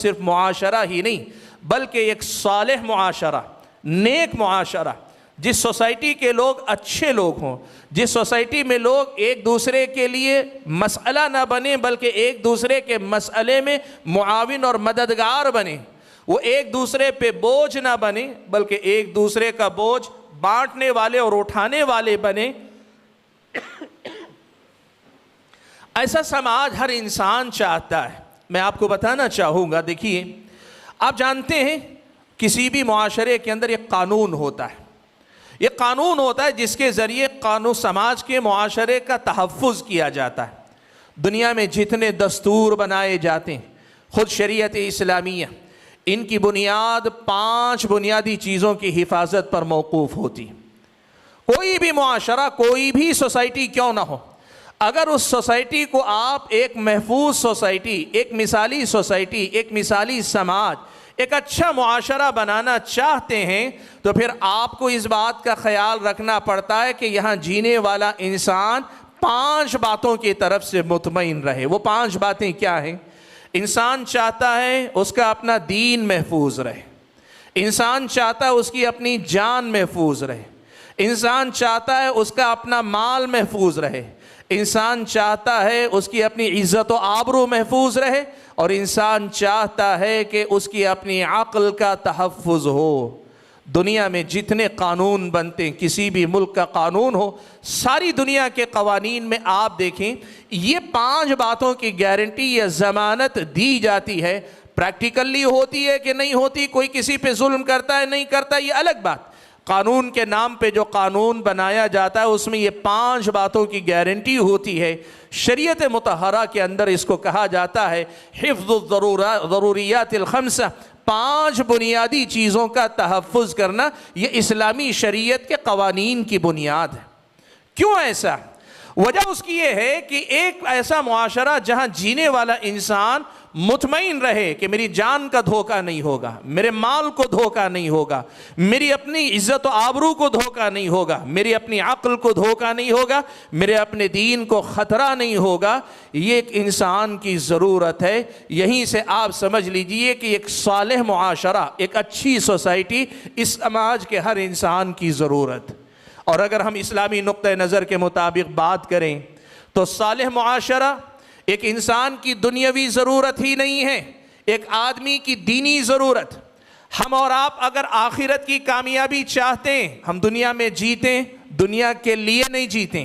صرف معاشرہ ہی نہیں بلکہ ایک صالح معاشرہ، نیک معاشرہ، جس سوسائٹی کے لوگ اچھے لوگ ہوں، جس سوسائٹی میں لوگ ایک دوسرے کے لیے مسئلہ نہ بنیں بلکہ ایک دوسرے کے مسئلے میں معاون اور مددگار بنیں، وہ ایک دوسرے پہ بوجھ نہ بنیں بلکہ ایک دوسرے کا بوجھ بانٹنے والے اور اٹھانے والے بنیں، ایسا سماج ہر انسان چاہتا ہے۔ میں آپ کو بتانا چاہوں گا، دیکھیے آپ جانتے ہیں کسی بھی معاشرے کے اندر ایک قانون ہوتا ہے، یہ قانون ہوتا ہے جس کے ذریعے قانون سماج کے معاشرے کا تحفظ کیا جاتا ہے۔ دنیا میں جتنے دستور بنائے جاتے ہیں، خود شریعت اسلامیہ، ان کی بنیاد 5 بنیادی چیزوں کی حفاظت پر موقوف ہوتی ہے۔ کوئی بھی معاشرہ، کوئی بھی سوسائٹی کیوں نہ ہو، اگر اس سوسائٹی کو آپ ایک محفوظ سوسائٹی، ایک مثالی سوسائٹی، ایک مثالی سماج، ایک اچھا معاشرہ بنانا چاہتے ہیں تو پھر آپ کو اس بات کا خیال رکھنا پڑتا ہے کہ یہاں جینے والا انسان 5 باتوں کی طرف سے مطمئن رہے۔ وہ 5 باتیں کیا ہیں؟ انسان چاہتا ہے اس کا اپنا دین محفوظ رہے، انسان چاہتا ہے اس کی اپنی جان محفوظ رہے، انسان چاہتا ہے اس کا اپنا مال محفوظ رہے، انسان چاہتا ہے اس کی اپنی عزت و آبرو محفوظ رہے، اور انسان چاہتا ہے کہ اس کی اپنی عقل کا تحفظ ہو۔ دنیا میں جتنے قانون بنتے ہیں، کسی بھی ملک کا قانون ہو، ساری دنیا کے قوانین میں آپ دیکھیں یہ 5 باتوں کی گارنٹی یا ضمانت دی جاتی ہے۔ پریکٹیکلی ہوتی ہے کہ نہیں ہوتی، کوئی کسی پہ ظلم کرتا ہے نہیں کرتا، یہ الگ بات۔ قانون کے نام پہ جو قانون بنایا جاتا ہے اس میں یہ 5 باتوں کی گارنٹی ہوتی ہے۔ شریعت مطہرہ کے اندر اس کو کہا جاتا ہے حفظ الضروریات الخمسہ، 5 بنیادی چیزوں کا تحفظ کرنا، یہ اسلامی شریعت کے قوانین کی بنیاد ہے۔ کیوں ایسا؟ وجہ اس کی یہ ہے کہ ایک ایسا معاشرہ جہاں جینے والا انسان مطمئن رہے کہ میری جان کا دھوکہ نہیں ہوگا، میرے مال کو دھوکہ نہیں ہوگا، میری اپنی عزت و آبرو کو دھوکہ نہیں ہوگا، میری اپنی عقل کو دھوکہ نہیں ہوگا، میرے اپنے دین کو خطرہ نہیں ہوگا، یہ ایک انسان کی ضرورت ہے۔ یہیں سے آپ سمجھ لیجئے کہ ایک صالح معاشرہ، ایک اچھی سوسائٹی اس سماج کے ہر انسان کی ضرورت۔ اور اگر ہم اسلامی نقطہ نظر کے مطابق بات کریں تو صالح معاشرہ ایک انسان کی دنیاوی ضرورت ہی نہیں ہے، ایک آدمی کی دینی ضرورت۔ ہم اور آپ اگر آخرت کی کامیابی چاہتے ہیں، ہم دنیا میں جیتے دنیا کے لیے نہیں جیتے،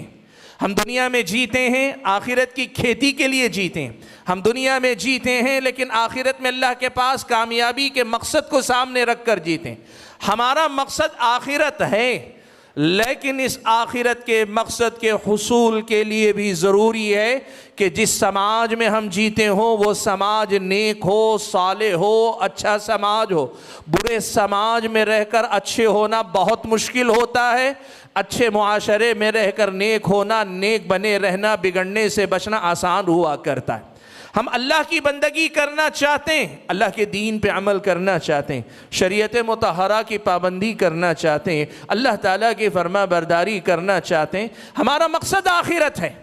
ہم دنیا میں جیتے ہیں آخرت کی کھیتی کے لیے جیتے ہیں، ہم دنیا میں جیتے ہیں لیکن آخرت میں اللہ کے پاس کامیابی کے مقصد کو سامنے رکھ کر جیتے ہیں۔ ہمارا مقصد آخرت ہے، لیکن اس آخرت کے مقصد کے حصول کے لیے بھی ضروری ہے کہ جس سماج میں ہم جیتے ہوں وہ سماج نیک ہو، صالح ہو، اچھا سماج ہو۔ برے سماج میں رہ کر اچھے ہونا بہت مشکل ہوتا ہے، اچھے معاشرے میں رہ کر نیک ہونا، نیک بنے رہنا، بگڑنے سے بچنا آسان ہوا کرتا ہے۔ ہم اللہ کی بندگی کرنا چاہتے ہیں، اللہ کے دین پہ عمل کرنا چاہتے ہیں، شریعت مطہرہ کی پابندی کرنا چاہتے ہیں، اللہ تعالیٰ کی فرما برداری کرنا چاہتے ہیں، ہمارا مقصد آخرت ہے۔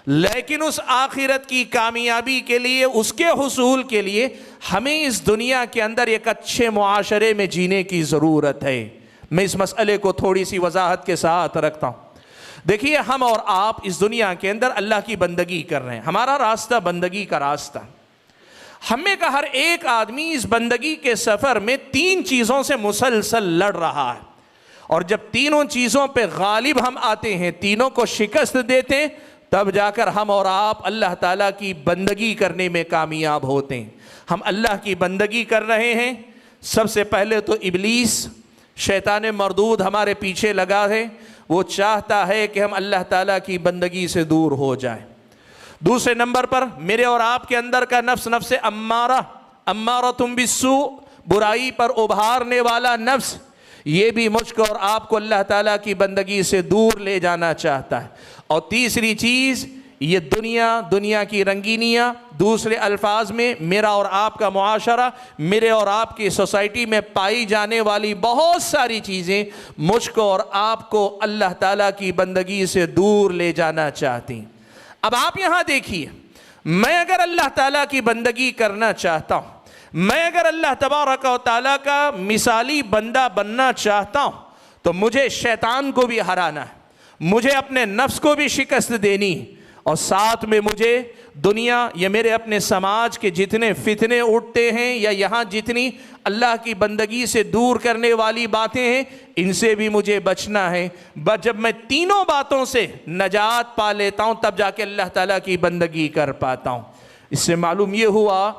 لیکن اس آخرت کی کامیابی کے لیے، اس کے حصول کے لیے ہمیں اس دنیا کے اندر ایک اچھے معاشرے میں جینے کی ضرورت ہے۔ میں اس مسئلے کو تھوڑی سی وضاحت کے ساتھ رکھتا ہوں۔ دیکھیے ہم اور آپ اس دنیا کے اندر اللہ کی بندگی کر رہے ہیں، ہمارا راستہ بندگی کا راستہ۔ ہم میں کا ہر ایک آدمی اس بندگی کے سفر میں 3 چیزوں سے مسلسل لڑ رہا ہے، اور جب تینوں چیزوں پہ غالب ہم آتے ہیں، تینوں کو شکست دیتے ہیں، تب جا کر ہم اور آپ اللہ تعالیٰ کی بندگی کرنے میں کامیاب ہوتے ہیں۔ ہم اللہ کی بندگی کر رہے ہیں، سب سے پہلے تو ابلیس، شیطان مردود ہمارے پیچھے لگا ہے، وہ چاہتا ہے کہ ہم اللہ تعالیٰ کی بندگی سے دور ہو جائیں۔ دوسرے نمبر پر میرے اور آپ کے اندر کا نفس امارۃ بالسوء، برائی پر ابھارنے والا نفس، یہ بھی مجھ کو اور آپ کو اللہ تعالیٰ کی بندگی سے دور لے جانا چاہتا ہے۔ اور تیسری چیز یہ دنیا کی رنگینیاں، دوسرے الفاظ میں میرا اور آپ کا معاشرہ، میرے اور آپ کی سوسائٹی میں پائی جانے والی بہت ساری چیزیں مجھ کو اور آپ کو اللہ تعالیٰ کی بندگی سے دور لے جانا چاہتی ہیں۔ اب آپ یہاں دیکھیے، میں اگر اللہ تعالیٰ کی بندگی کرنا چاہتا ہوں، میں اگر اللہ تبارک و تعالیٰ کا مثالی بندہ بننا چاہتا ہوں تو مجھے شیطان کو بھی ہرانا ہے، مجھے اپنے نفس کو بھی شکست دینی، اور ساتھ میں مجھے دنیا یا میرے اپنے سماج کے جتنے فتنے اٹھتے ہیں یا یہاں جتنی اللہ کی بندگی سے دور کرنے والی باتیں ہیں ان سے بھی مجھے بچنا ہے۔ بس جب میں تینوں باتوں سے نجات پا لیتا ہوں تب جا کے اللہ تعالیٰ کی بندگی کر پاتا ہوں۔ اس سے معلوم یہ ہوا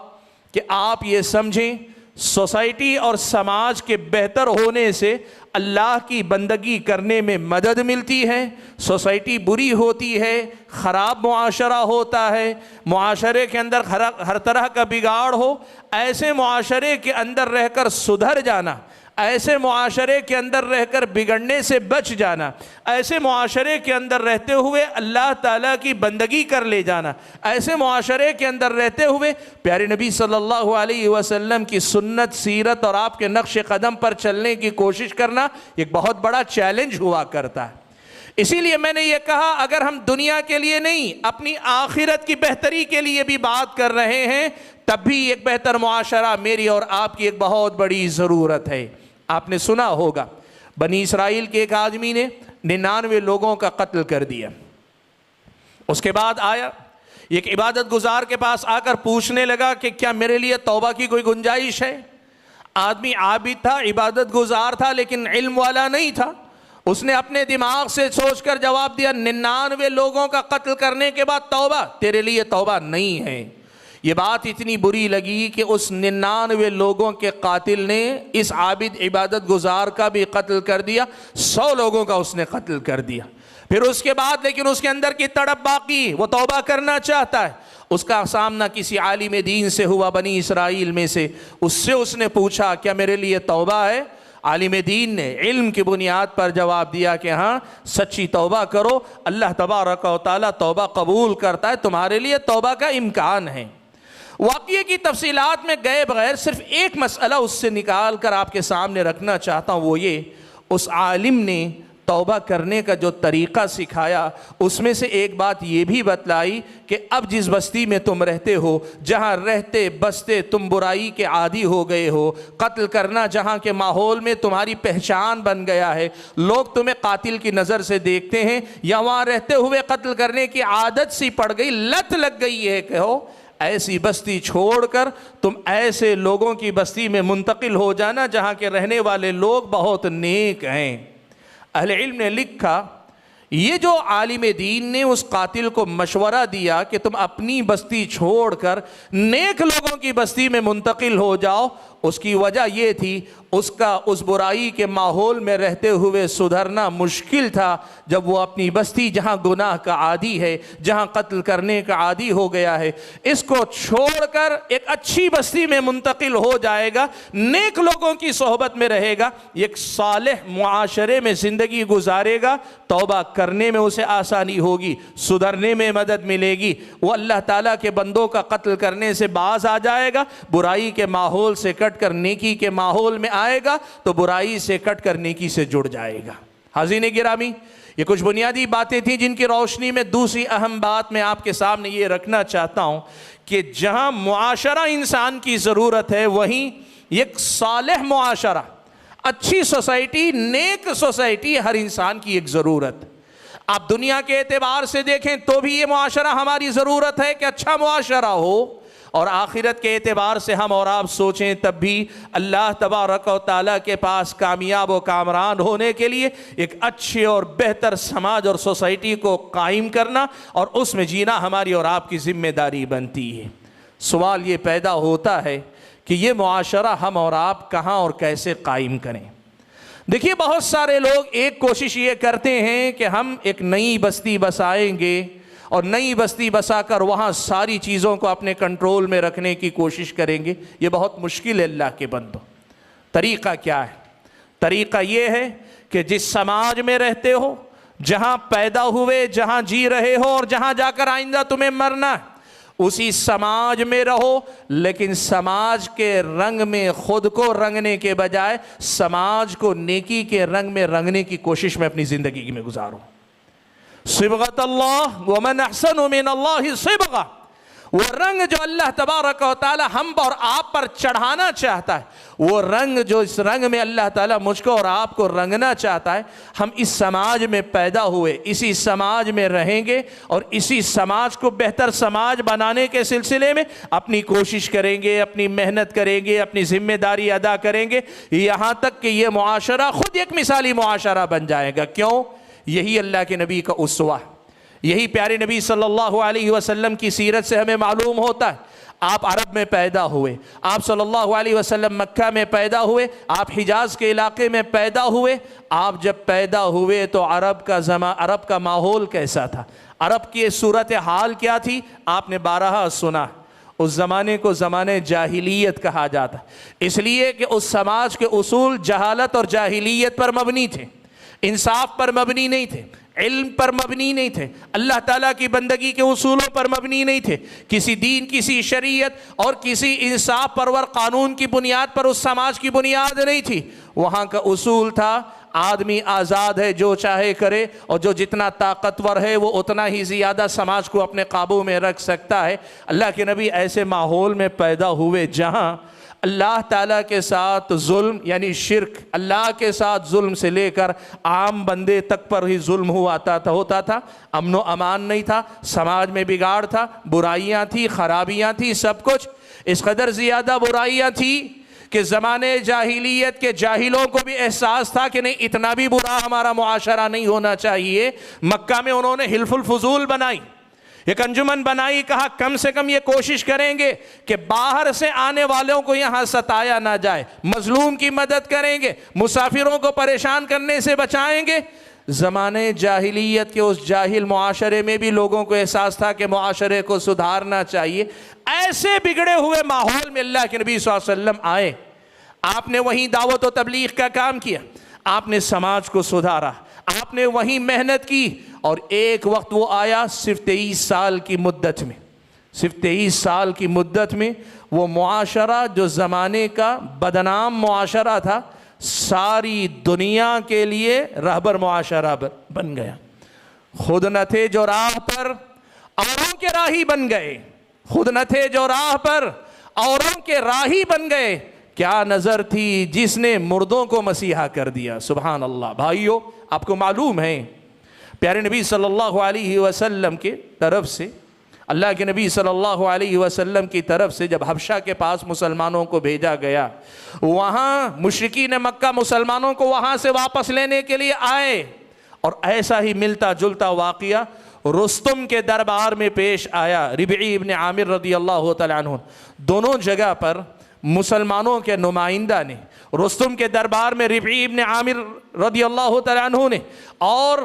کہ آپ یہ سمجھیں سوسائٹی اور سماج کے بہتر ہونے سے اللہ کی بندگی کرنے میں مدد ملتی ہے، سوسائٹی بری ہوتی ہے، خراب معاشرہ ہوتا ہے، معاشرے کے اندر ہر طرح کا بگاڑ ہو، ایسے معاشرے کے اندر رہ کر سدھر جانا، ایسے معاشرے کے اندر رہ کر بگڑنے سے بچ جانا، ایسے معاشرے کے اندر رہتے ہوئے اللہ تعالیٰ کی بندگی کر لے جانا، ایسے معاشرے کے اندر رہتے ہوئے پیارے نبی صلی اللہ علیہ وسلم کی سنت، سیرت اور آپ کے نقش قدم پر چلنے کی کوشش کرنا ایک بہت بڑا چیلنج ہوا کرتا ہے۔ اسی لیے میں نے یہ کہا اگر ہم دنیا کے لیے نہیں اپنی آخرت کی بہتری کے لیے بھی بات کر رہے ہیں تب بھی ایک بہتر معاشرہ میری اور آپ کی ایک بہت بڑی ضرورت ہے۔ آپ نے سنا ہوگا بنی اسرائیل کے ایک آدمی نے 99 لوگوں کا قتل کر دیا، اس کے بعد آیا ایک عبادت گزار کے پاس آ کر پوچھنے لگا کہ کیا میرے لیے توبہ کی کوئی گنجائش ہے؟ آدمی عابد تھا، عبادت گزار تھا، لیکن علم والا نہیں تھا۔ اس نے اپنے دماغ سے سوچ کر جواب دیا 99 لوگوں کا قتل کرنے کے بعد توبہ؟ تیرے لیے توبہ نہیں ہے۔ یہ بات اتنی بری لگی کہ اس 99 لوگوں کے قاتل نے اس عابد عبادت گزار کا بھی قتل کر دیا، 100 لوگوں کا اس نے قتل کر دیا۔ پھر اس کے بعد لیکن اس کے اندر کی تڑپ باقی، وہ توبہ کرنا چاہتا ہے۔ اس کا سامنا کسی عالم دین سے ہوا بنی اسرائیل میں سے، اس سے اس نے پوچھا کیا میرے لیے توبہ ہے؟ عالم دین نے علم کی بنیاد پر جواب دیا کہ ہاں سچی توبہ کرو، اللہ تبارک و تعالیٰ توبہ قبول کرتا ہے، تمہارے لیے توبہ کا امکان ہے۔ واقعے کی تفصیلات میں گئے بغیر صرف ایک مسئلہ اس سے نکال کر آپ کے سامنے رکھنا چاہتا ہوں، وہ یہ اس عالم نے توبہ کرنے کا جو طریقہ سکھایا اس میں سے ایک بات یہ بھی بتلائی کہ اب جس بستی میں تم رہتے ہو، جہاں رہتے بستے تم برائی کے عادی ہو گئے ہو، قتل کرنا جہاں کے ماحول میں تمہاری پہچان بن گیا ہے، لوگ تمہیں قاتل کی نظر سے دیکھتے ہیں، یا وہاں رہتے ہوئے قتل کرنے کی عادت سی پڑ گئی، لت لگ گئی ہے کہ ہو ایسی بستی چھوڑ کر تم ایسے لوگوں کی بستی میں منتقل ہو جانا جہاں کے رہنے والے لوگ بہت نیک ہیں۔ اہل علم نے لکھا یہ جو عالم دین نے اس قاتل کو مشورہ دیا کہ تم اپنی بستی چھوڑ کر نیک لوگوں کی بستی میں منتقل ہو جاؤ، اس کی وجہ یہ تھی اس کا اس برائی کے ماحول میں رہتے ہوئے سدھرنا مشکل تھا۔ جب وہ اپنی بستی جہاں گناہ کا عادی ہے، جہاں قتل کرنے کا عادی ہو گیا ہے، اس کو چھوڑ کر ایک اچھی بستی میں منتقل ہو جائے گا، نیک لوگوں کی صحبت میں رہے گا، ایک صالح معاشرے میں زندگی گزارے گا، توبہ کرنے میں اسے آسانی ہوگی، سدھرنے میں مدد ملے گی، وہ اللہ تعالیٰ کے بندوں کا قتل کرنے سے باز آ جائے گا، برائی کے ماحول سے کٹ کر نیکی کے ماحول میں آئے گا تو برائی سے کٹ کر نیکی سے جڑ جائے گا۔ حاضرین گرامی، یہ کچھ بنیادی باتیں تھیں جن کی روشنی میں دوسری اہم بات میں آپ کے سامنے یہ رکھنا چاہتا ہوں کہ جہاں معاشرہ انسان کی ضرورت ہے وہیں ایک صالح معاشرہ، اچھی سوسائٹی، نیک سوسائٹی ہر انسان کی ایک ضرورت۔ آپ دنیا کے اعتبار سے دیکھیں تو بھی یہ معاشرہ ہماری ضرورت ہے کہ اچھا معاشرہ ہو، اور آخرت کے اعتبار سے ہم اور آپ سوچیں تب بھی اللہ تبارک و تعالیٰ کے پاس کامیاب و کامران ہونے کے لیے ایک اچھے اور بہتر سماج اور سوسائٹی کو قائم کرنا اور اس میں جینا ہماری اور آپ کی ذمہ داری بنتی ہے۔ سوال یہ پیدا ہوتا ہے کہ یہ معاشرہ ہم اور آپ کہاں اور کیسے قائم کریں؟ دیکھیے بہت سارے لوگ ایک کوشش یہ کرتے ہیں کہ ہم ایک نئی بستی بسائیں گے اور نئی بستی بسا کر وہاں ساری چیزوں کو اپنے کنٹرول میں رکھنے کی کوشش کریں گے۔ یہ بہت مشکل ہے اللہ کے بندو۔ طریقہ کیا ہے؟ طریقہ یہ ہے کہ جس سماج میں رہتے ہو، جہاں پیدا ہوئے، جہاں جی رہے ہو اور جہاں جا کر آئندہ تمہیں مرنا ہے، اسی سماج میں رہو، لیکن سماج کے رنگ میں خود کو رنگنے کے بجائے سماج کو نیکی کے رنگ میں رنگنے کی کوشش میں اپنی زندگی میں گزارو۔ صبغۃ اللہ ومن احسن من اللہ صبغہ، وہ رنگ جو اللہ تبارک و تعالی ہم اور آپ پر چڑھانا چاہتا ہے، وہ رنگ جو اس رنگ میں اللہ تعالیٰ مجھ کو اور آپ کو رنگنا چاہتا ہے، ہم اس سماج میں پیدا ہوئے، اسی سماج میں رہیں گے اور اسی سماج کو بہتر سماج بنانے کے سلسلے میں اپنی کوشش کریں گے، اپنی محنت کریں گے، اپنی ذمہ داری ادا کریں گے، یہاں تک کہ یہ معاشرہ خود ایک مثالی معاشرہ بن جائے گا۔ کیوں؟ یہی اللہ کے نبی کا اسوہ، یہی پیارے نبی صلی اللہ علیہ وسلم کی سیرت سے ہمیں معلوم ہوتا ہے۔ آپ عرب میں پیدا ہوئے، آپ صلی اللہ علیہ وسلم مکہ میں پیدا ہوئے، آپ حجاز کے علاقے میں پیدا ہوئے۔ آپ جب پیدا ہوئے تو عرب کا ماحول کیسا تھا، عرب کی صورتحال کیا تھی، آپ نے بارہا سنا۔ اس زمانے کو زمانے جاہلیت کہا جاتا، اس لیے کہ اس سماج کے اصول جہالت اور جاہلیت پر مبنی تھے، انصاف پر مبنی نہیں تھے، علم پر مبنی نہیں تھے، اللہ تعالیٰ کی بندگی کے اصولوں پر مبنی نہیں تھے، کسی دین، کسی شریعت اور کسی انصاف پرور قانون کی بنیاد پر اس سماج کی بنیاد نہیں تھی۔ وہاں کا اصول تھا آدمی آزاد ہے، جو چاہے کرے، اور جو جتنا طاقتور ہے وہ اتنا ہی زیادہ سماج کو اپنے قابو میں رکھ سکتا ہے۔ اللہ کے نبی ایسے ماحول میں پیدا ہوئے جہاں اللہ تعالیٰ کے ساتھ ظلم یعنی شرک، اللہ کے ساتھ ظلم سے لے کر عام بندے تک پر ہی ظلم ہوتا تھا، امن و امان نہیں تھا، سماج میں بگاڑ تھا، برائیاں تھی، خرابیاں تھی، سب کچھ اس قدر زیادہ برائیاں تھی کہ زمانے جاہلیت کے جاہلوں کو بھی احساس تھا کہ نہیں، اتنا بھی برا ہمارا معاشرہ نہیں ہونا چاہیے۔ مکہ میں انہوں نے حلف الفضول بنائی، ایک انجمن بنائی، کہا کم سے کم یہ کوشش کریں گے کہ باہر سے آنے والوں کو یہاں ستایا نہ جائے، مظلوم کی مدد کریں گے، مسافروں کو پریشان کرنے سے بچائیں گے۔ زمانے جاہلیت کے اس جاہل معاشرے میں بھی لوگوں کو احساس تھا کہ معاشرے کو سدھارنا چاہیے۔ ایسے بگڑے ہوئے ماحول میں اللہ کے نبی صلی اللہ علیہ وسلم آئے، آپ نے وہیں دعوت و تبلیغ کا کام کیا، آپ نے سماج کو سدھارا، آپ نے وہیں محنت کی، اور ایک وقت وہ آیا صرف 23 سال کی مدت میں، صرف 23 سال کی مدت میں وہ معاشرہ جو زمانے کا بدنام معاشرہ تھا، ساری دنیا کے لیے رہبر معاشرہ بن گیا۔ خود نہ تھے جو راہ پر، اوروں کے راہی بن گئے، خود نہ تھے جو راہ پر، اوروں کے راہی بن گئے۔ کیا نظر تھی جس نے مردوں کو مسیحا کر دیا، سبحان اللہ۔ بھائیو، آپ کو معلوم ہے پیارے نبی صلی اللہ علیہ وسلم کے طرف سے، اللہ کے نبی صلی اللہ علیہ وسلم کی طرف سے جب حبشہ کے پاس مسلمانوں کو بھیجا گیا، وہاں مشرکین مکہ مسلمانوں کو وہاں سے واپس لینے کے لیے آئے، اور ایسا ہی ملتا جلتا واقعہ رستم کے دربار میں پیش آیا، ربعی ابن عامر رضی اللہ تعالیٰ عنہ۔ دونوں جگہ پر مسلمانوں کے نمائندہ نے، رستم کے دربار میں ربعی ابن عامر رضی اللہ تعالیٰ عنہ نے، اور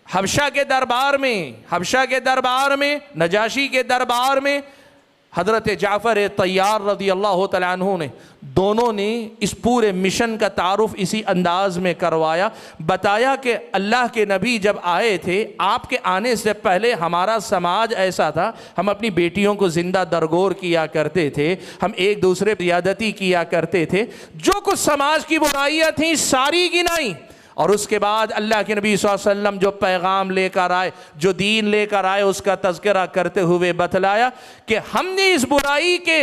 حبشہ کے دربار میں نجاشی کے دربار میں حضرت جعفر طیار رضی اللہ تعالیٰ عنہ نے، دونوں نے اس پورے مشن کا تعارف اسی انداز میں کروایا، بتایا کہ اللہ کے نبی جب آئے تھے، آپ کے آنے سے پہلے ہمارا سماج ایسا تھا، ہم اپنی بیٹیوں کو زندہ درگور کیا کرتے تھے، ہم ایک دوسرے پر زیادتی کیا کرتے تھے، جو کچھ سماج کی برائیاں تھیں ساری گنائی، اور اس کے بعد اللہ کے نبی صلی اللہ علیہ وسلم جو پیغام لے کر آئے، جو دین لے کر آئے، اس کا تذکرہ کرتے ہوئے بتلایا کہ ہم نے اس برائی کے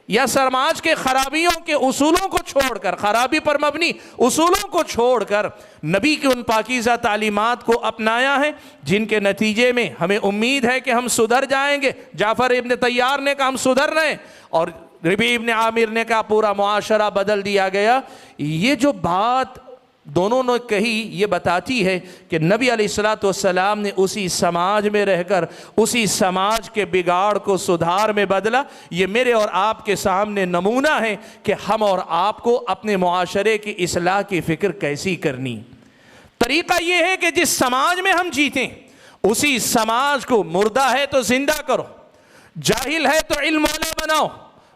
یا سماج کے خرابیوں کے اصولوں کو چھوڑ کر، خرابی پر مبنی اصولوں کو چھوڑ کر نبی کی ان پاکیزہ تعلیمات کو اپنایا ہے، جن کے نتیجے میں ہمیں امید ہے کہ ہم سدھر جائیں گے۔ جعفر ابن طیار نے کہا ہم سدھر رہے ہیں، اور ربیع ابن عامر نے کہا پورا معاشرہ بدل دیا گیا۔ یہ جو بات دونوں نے کہی، یہ بتاتی ہے کہ نبی علیہ السلام نے اسی سماج میں رہ کر اسی سماج کے بگاڑ کو سدھار میں بدلا۔ یہ میرے اور آپ کے سامنے نمونہ ہے کہ ہم اور آپ کو اپنے معاشرے کی اصلاح کی فکر کیسی کرنی۔ طریقہ یہ ہے کہ جس سماج میں ہم جیتیں اسی سماج کو مردہ ہے تو زندہ کرو، جاہل ہے تو علم والا بناؤ،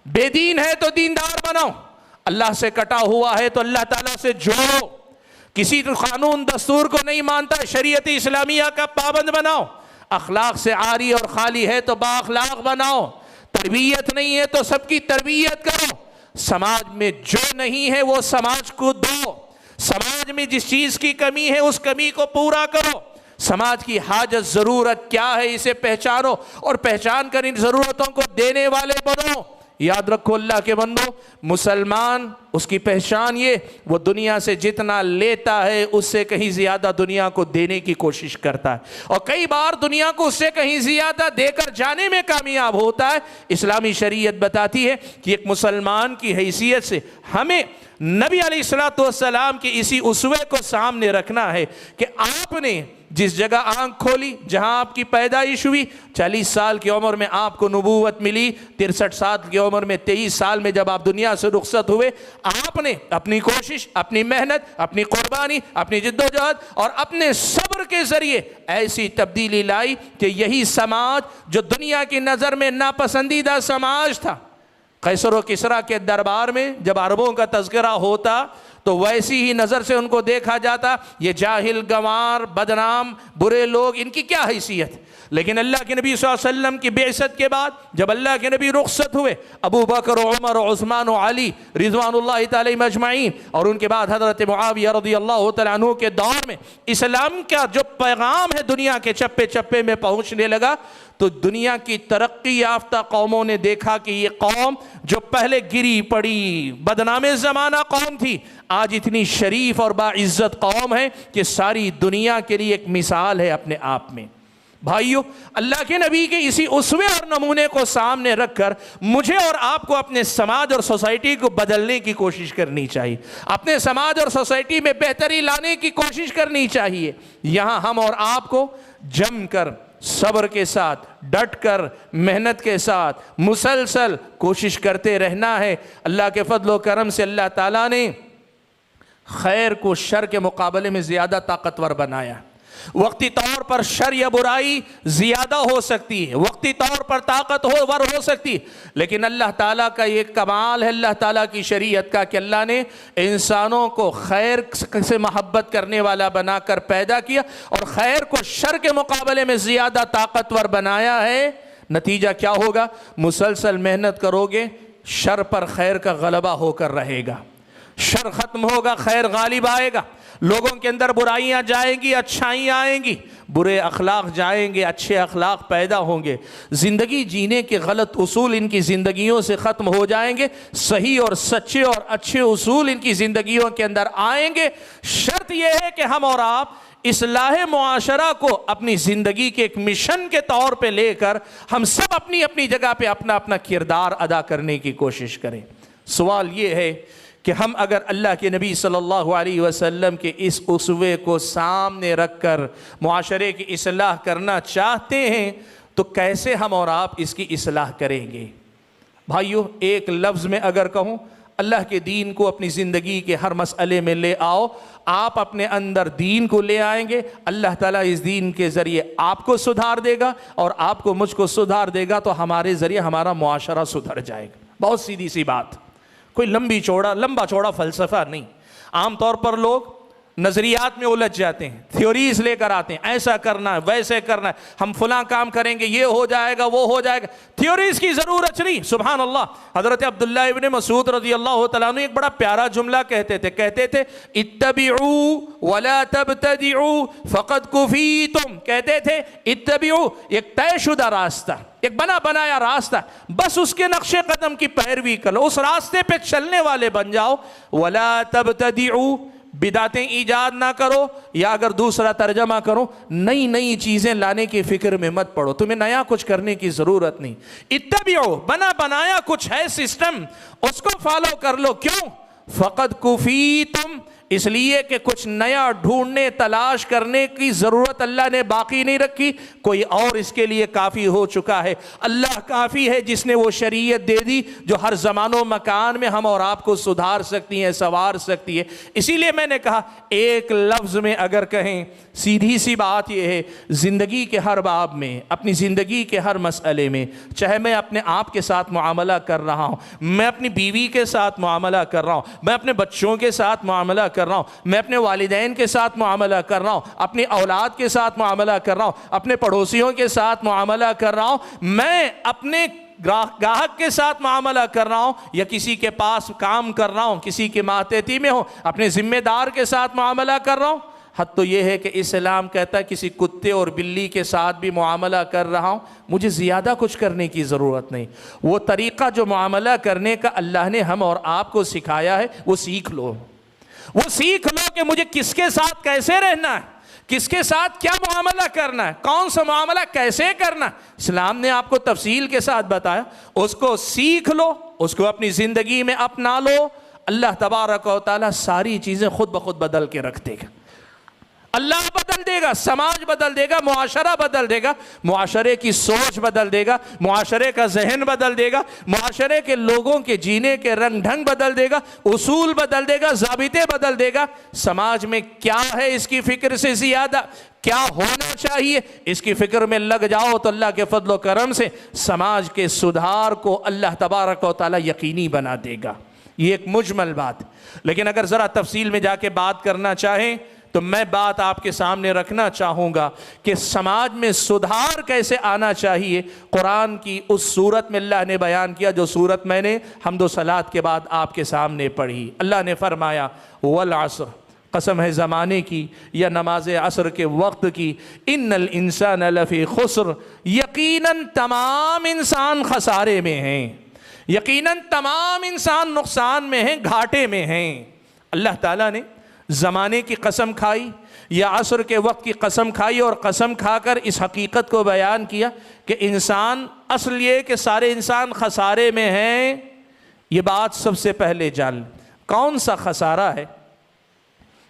بے دین ہے تو دیندار بناؤ، اللہ سے کٹا ہوا ہے تو اللہ تعالیٰ سے جوڑو، کسی قانون دستور کو نہیں مانتا شریعت اسلامیہ کا پابند بناؤ، اخلاق سے عاری اور خالی ہے تو با اخلاق بناؤ، تربیت نہیں ہے تو سب کی تربیت کرو، سماج میں جو نہیں ہے وہ سماج کو دو، سماج میں جس چیز کی کمی ہے اس کمی کو پورا کرو، سماج کی حاجت ضرورت کیا ہے اسے پہچانو، اور پہچان کر ان ضرورتوں کو دینے والے بنو۔ یاد رکھو اللہ کے بندو، مسلمان اس کی پہچان یہ، وہ دنیا سے جتنا لیتا ہے اس سے کہیں زیادہ دنیا کو دینے کی کوشش کرتا ہے، اور کئی بار دنیا کو اس سے کہیں زیادہ دے کر جانے میں کامیاب ہوتا ہے۔ اسلامی شریعت بتاتی ہے کہ ایک مسلمان کی حیثیت سے ہمیں نبی علیہ السلام کی اسی اسوے کو سامنے رکھنا ہے کہ آپ نے جس جگہ آنکھ کھولی، جہاں آپ کی پیدائش ہوئی، 40 سال کی عمر میں آپ کو نبوت ملی، 63 سال کی عمر میں 23 سال میں جب آپ دنیا سے رخصت ہوئے، آپ نے اپنی کوشش، اپنی محنت، اپنی قربانی، اپنی جدوجہد اور اپنے صبر کے ذریعے ایسی تبدیلی لائی کہ یہی سماج جو دنیا کی نظر میں ناپسندیدہ سماج تھا، قیصر و کسریٰ کے دربار میں جب عربوں کا تذکرہ ہوتا تو ویسی ہی نظر سے ان کو دیکھا جاتا، یہ جاہل، گنوار، بدنام، برے لوگ، ان کی کیا حیثیت۔ لیکن اللہ کے نبی صلی اللہ علیہ وسلم کی بعثت کے بعد جب اللہ کے نبی رخصت ہوئے، ابو بکر و عمر و عثمان و علی رضوان اللہ تعالی مجمعین، اور ان کے بعد حضرت معاویہ رضی اللہ تعالیٰ عنہ کے دور میں اسلام کا جو پیغام ہے دنیا کے چپے چپے میں پہنچنے لگا، تو دنیا کی ترقی یافتہ قوموں نے دیکھا کہ یہ قوم جو پہلے گری پڑی بدنام زمانہ قوم تھی، آج اتنی شریف اور باعزت قوم ہے کہ ساری دنیا کے لیے ایک مثال ہے اپنے آپ میں۔ بھائیو، اللہ کے نبی کے اسی اسوے اور نمونے کو سامنے رکھ کر مجھے اور آپ کو اپنے سماج اور سوسائٹی کو بدلنے کی کوشش کرنی چاہیے، اپنے سماج اور سوسائٹی میں بہتری لانے کی کوشش کرنی چاہیے۔ یہاں ہم اور آپ کو جم کر، صبر کے ساتھ، ڈٹ کر، محنت کے ساتھ مسلسل کوشش کرتے رہنا ہے۔ اللہ کے فضل و کرم سے اللہ تعالیٰ نے خیر کو شر کے مقابلے میں زیادہ طاقتور بنایا۔ وقتی طور پر شر یا برائی زیادہ ہو سکتی ہے، وقتی طور پر طاقتور ہو سکتی ہے، لیکن اللہ تعالیٰ کا یہ کمال ہے اللہ تعالیٰ کی شریعت کا کہ اللہ نے انسانوں کو خیر سے محبت کرنے والا بنا کر پیدا کیا، اور خیر کو شر کے مقابلے میں زیادہ طاقتور بنایا ہے۔ نتیجہ کیا ہوگا؟ مسلسل محنت کرو گے، شر پر خیر کا غلبہ ہو کر رہے گا، شر ختم ہوگا، خیر غالب آئے گا۔ لوگوں کے اندر برائیاں جائیں گی، اچھائیاں آئیں گی، برے اخلاق جائیں گے، اچھے اخلاق پیدا ہوں گے، زندگی جینے کے غلط اصول ان کی زندگیوں سے ختم ہو جائیں گے، صحیح اور سچے اور اچھے اصول ان کی زندگیوں کے اندر آئیں گے۔ شرط یہ ہے کہ ہم اور آپ اصلاح معاشرہ کو اپنی زندگی کے ایک مشن کے طور پہ لے کر ہم سب اپنی اپنی جگہ پہ اپنا اپنا کردار ادا کرنے کی کوشش کریں۔ سوال یہ ہے کہ ہم اگر اللہ کے نبی صلی اللہ علیہ وسلم کے اس اسوے کو سامنے رکھ کر معاشرے کی اصلاح کرنا چاہتے ہیں تو کیسے ہم اور آپ اس کی اصلاح کریں گے؟ بھائیو، ایک لفظ میں اگر کہوں، اللہ کے دین کو اپنی زندگی کے ہر مسئلے میں لے آؤ۔ آپ اپنے اندر دین کو لے آئیں گے، اللہ تعالیٰ اس دین کے ذریعے آپ کو سدھار دے گا، اور آپ کو مجھ کو سدھار دے گا تو ہمارے ذریعے ہمارا معاشرہ سدھر جائے گا۔ بہت سیدھی سی بات، کوئی لمبا چوڑا فلسفہ نہیں۔ عام طور پر لوگ نظریات میں الجھ جاتے ہیں، تھیوریز لے کر آتے ہیں، ایسا کرنا ہے، ویسے کرنا ہے، ہم فلاں کام کریں گے، یہ ہو جائے گا، وہ ہو جائے گا۔ تھیوریز کی ضرورت نہیں۔ سبحان اللہ، حضرت عبداللہ ابن مسعود رضی اللہ تعالیٰ عنہ ایک بڑا پیارا جملہ کہتے تھے اتبعوا ولا تبتدعوا فقد کفیتم۔ کہتے تھے اتبعوا، ایک طے شدہ راستہ، ایک بنا بنایا راستہ، بس اس کے نقش قدم کی پیروی کرو، اس راستے پہ چلنے والے بن جاؤ۔ ولا تبتدعوا، بدعتیں ایجاد نہ کرو، یا اگر دوسرا ترجمہ کرو، نئی چیزیں لانے کی فکر میں مت پڑو، تمہیں نیا کچھ کرنے کی ضرورت نہیں۔ اتبعوا، بنا بنایا کچھ ہے سسٹم، اس کو فالو کر لو۔ کیوں؟ فقد کفیتم، اس لیے کہ کچھ نیا ڈھونڈنے تلاش کرنے کی ضرورت اللہ نے باقی نہیں رکھی، کوئی اور اس کے لیے کافی ہو چکا ہے۔ اللہ کافی ہے جس نے وہ شریعت دے دی جو ہر زمان و مکان میں ہم اور آپ کو سدھار سکتی ہے، سنوار سکتی ہے۔ اسی لیے میں نے کہا ایک لفظ میں اگر کہیں، سیدھی سی بات یہ ہے، زندگی کے ہر باب میں، اپنی زندگی کے ہر مسئلے میں، چاہے میں اپنے آپ کے ساتھ معاملہ کر رہا ہوں، میں اپنی بیوی کے ساتھ معاملہ کر رہا ہوں، میں اپنے بچوں کے ساتھ معاملہ کر رہا ہوں، میں اپنے والدین کے ساتھ معاملہ کر رہا ہوں، اپنی اولاد کے ساتھ معاملہ کر رہا ہوں، اپنے پڑوسیوں کے ساتھ معاملہ کر رہا ہوں، میں اپنے گاہک کے ساتھ معاملہ کر رہا ہوں، یا کسی کے پاس کام کر رہا ہوں، کسی کے ماتحتی میں ہوں، اپنے ذمہ دار کے ساتھ معاملہ کر رہا ہوں، حد تو یہ ہے کہ اسلام کہتا ہے کسی کتے اور بلی کے ساتھ بھی معاملہ کر رہا ہوں، مجھے زیادہ کچھ کرنے کی ضرورت نہیں، وہ طریقہ جو معاملہ کرنے کا اللہ نے ہم اور آپ کو سکھایا ہے وہ سیکھ لو، وہ سیکھ لو کہ مجھے کس کے ساتھ کیسے رہنا ہے، کس کے ساتھ کیا معاملہ کرنا ہے، کون سا معاملہ کیسے کرنا ہے، اسلام نے آپ کو تفصیل کے ساتھ بتایا، اس کو سیکھ لو، اس کو اپنی زندگی میں اپنا لو، اللہ تبارک و تعالیٰ ساری چیزیں خود بخود بدل کے رکھ دے گا، اللہ بدل دے گا، سماج بدل دے گا، معاشرہ بدل دے گا، معاشرے کی سوچ بدل دے گا، معاشرے کا ذہن بدل دے گا، معاشرے کے لوگوں کے جینے کے رنگ ڈھنگ بدل دے گا، اصول بدل دے گا، ضابطے بدل دے گا، سماج میں کیا ہے اس کی فکر سے زیادہ کیا ہونا چاہیے اس کی فکر میں لگ جاؤ تو اللہ کے فضل و کرم سے سماج کے سدھار کو اللہ تبارک و تعالیٰ یقینی بنا دے گا۔ یہ ایک مجمل بات، لیکن اگر ذرا تفصیل میں جا کے بات کرنا چاہیں تو میں بات آپ کے سامنے رکھنا چاہوں گا کہ سماج میں سدھار کیسے آنا چاہیے۔ قرآن کی اس صورت میں اللہ نے بیان کیا جو صورت میں نے حمد و صلات کے بعد آپ کے سامنے پڑھی۔ اللہ نے فرمایا والعصر، قسم ہے زمانے کی یا نماز عصر کے وقت کی، ان الانسان لفی خسر، یقیناً تمام انسان خسارے میں ہیں، یقیناً تمام انسان نقصان میں ہیں، گھاٹے میں ہیں۔ اللہ تعالیٰ نے زمانے کی قسم کھائی یا عصر کے وقت کی قسم کھائی اور قسم کھا کر اس حقیقت کو بیان کیا کہ انسان، اصل یہ کہ سارے انسان خسارے میں ہیں۔ یہ بات سب سے پہلے جان لیں، کون سا خسارہ ہے؟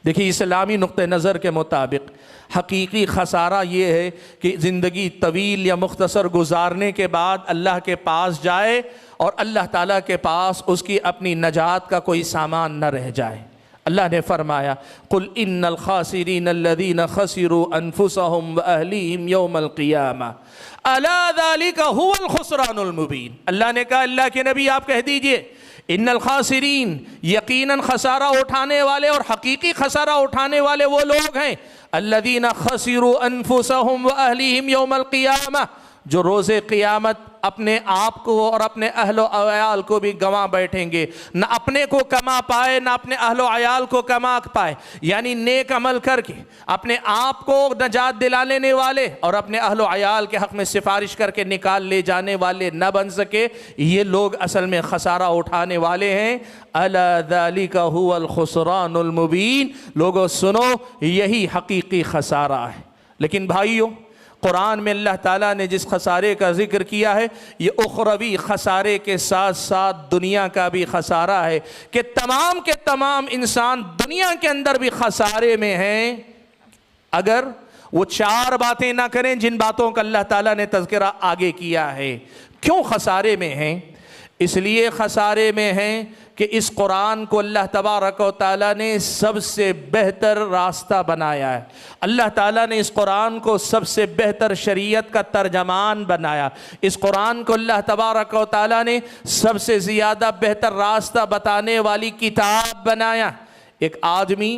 دیکھیے اسلامی نقطہ نظر کے مطابق حقیقی خسارہ یہ ہے کہ زندگی طویل یا مختصر گزارنے کے بعد اللہ کے پاس جائے اور اللہ تعالیٰ کے پاس اس کی اپنی نجات کا کوئی سامان نہ رہ جائے۔ اللہ نے فرمایا قل ان الخاسرین الذین خسروا انفسهم واہلیہم یوم القیامہ الا ذلک هو الخسران المبین۔ اللہ نے کہا اللہ کے نبی آپ کہہ دیجئے ان الخاسرین، یقیناً خسارہ اٹھانے والے اور حقیقی خسارہ اٹھانے والے وہ لوگ ہیں الذین خسروا انفسهم واہلیہم یوم القیامہ، جو روز قیامت اپنے آپ کو اور اپنے اہل و عیال کو بھی گنوا بیٹھیں گے، نہ اپنے کو کما پائے نہ اپنے اہل و عیال کو کما پائے، یعنی نیک عمل کر کے اپنے آپ کو نجات دلا لینے والے اور اپنے اہل و عیال کے حق میں سفارش کر کے نکال لے جانے والے نہ بن سکے، یہ لوگ اصل میں خسارہ اٹھانے والے ہیں۔ الا ذالک هو الخسران المبین، لوگوں سنو یہی حقیقی خسارہ ہے۔ لیکن بھائیوں، قرآن میں اللہ تعالیٰ نے جس خسارے کا ذکر کیا ہے یہ اخروی خسارے کے ساتھ ساتھ دنیا کا بھی خسارہ ہے کہ تمام کے تمام انسان دنیا کے اندر بھی خسارے میں ہیں اگر وہ چار باتیں نہ کریں جن باتوں کا اللہ تعالیٰ نے تذکرہ آگے کیا ہے۔ کیوں خسارے میں ہیں؟ اس لیے خسارے میں ہیں کہ اس قرآن کو اللہ تبارک و تعالیٰ نے سب سے بہتر راستہ بنایا ہے، اللہ تعالیٰ نے اس قرآن کو سب سے بہتر شریعت کا ترجمان بنایا، اس قرآن کو اللہ تبارک و تعالیٰ نے سب سے زیادہ بہتر راستہ بتانے والی کتاب بنایا۔ ایک آدمی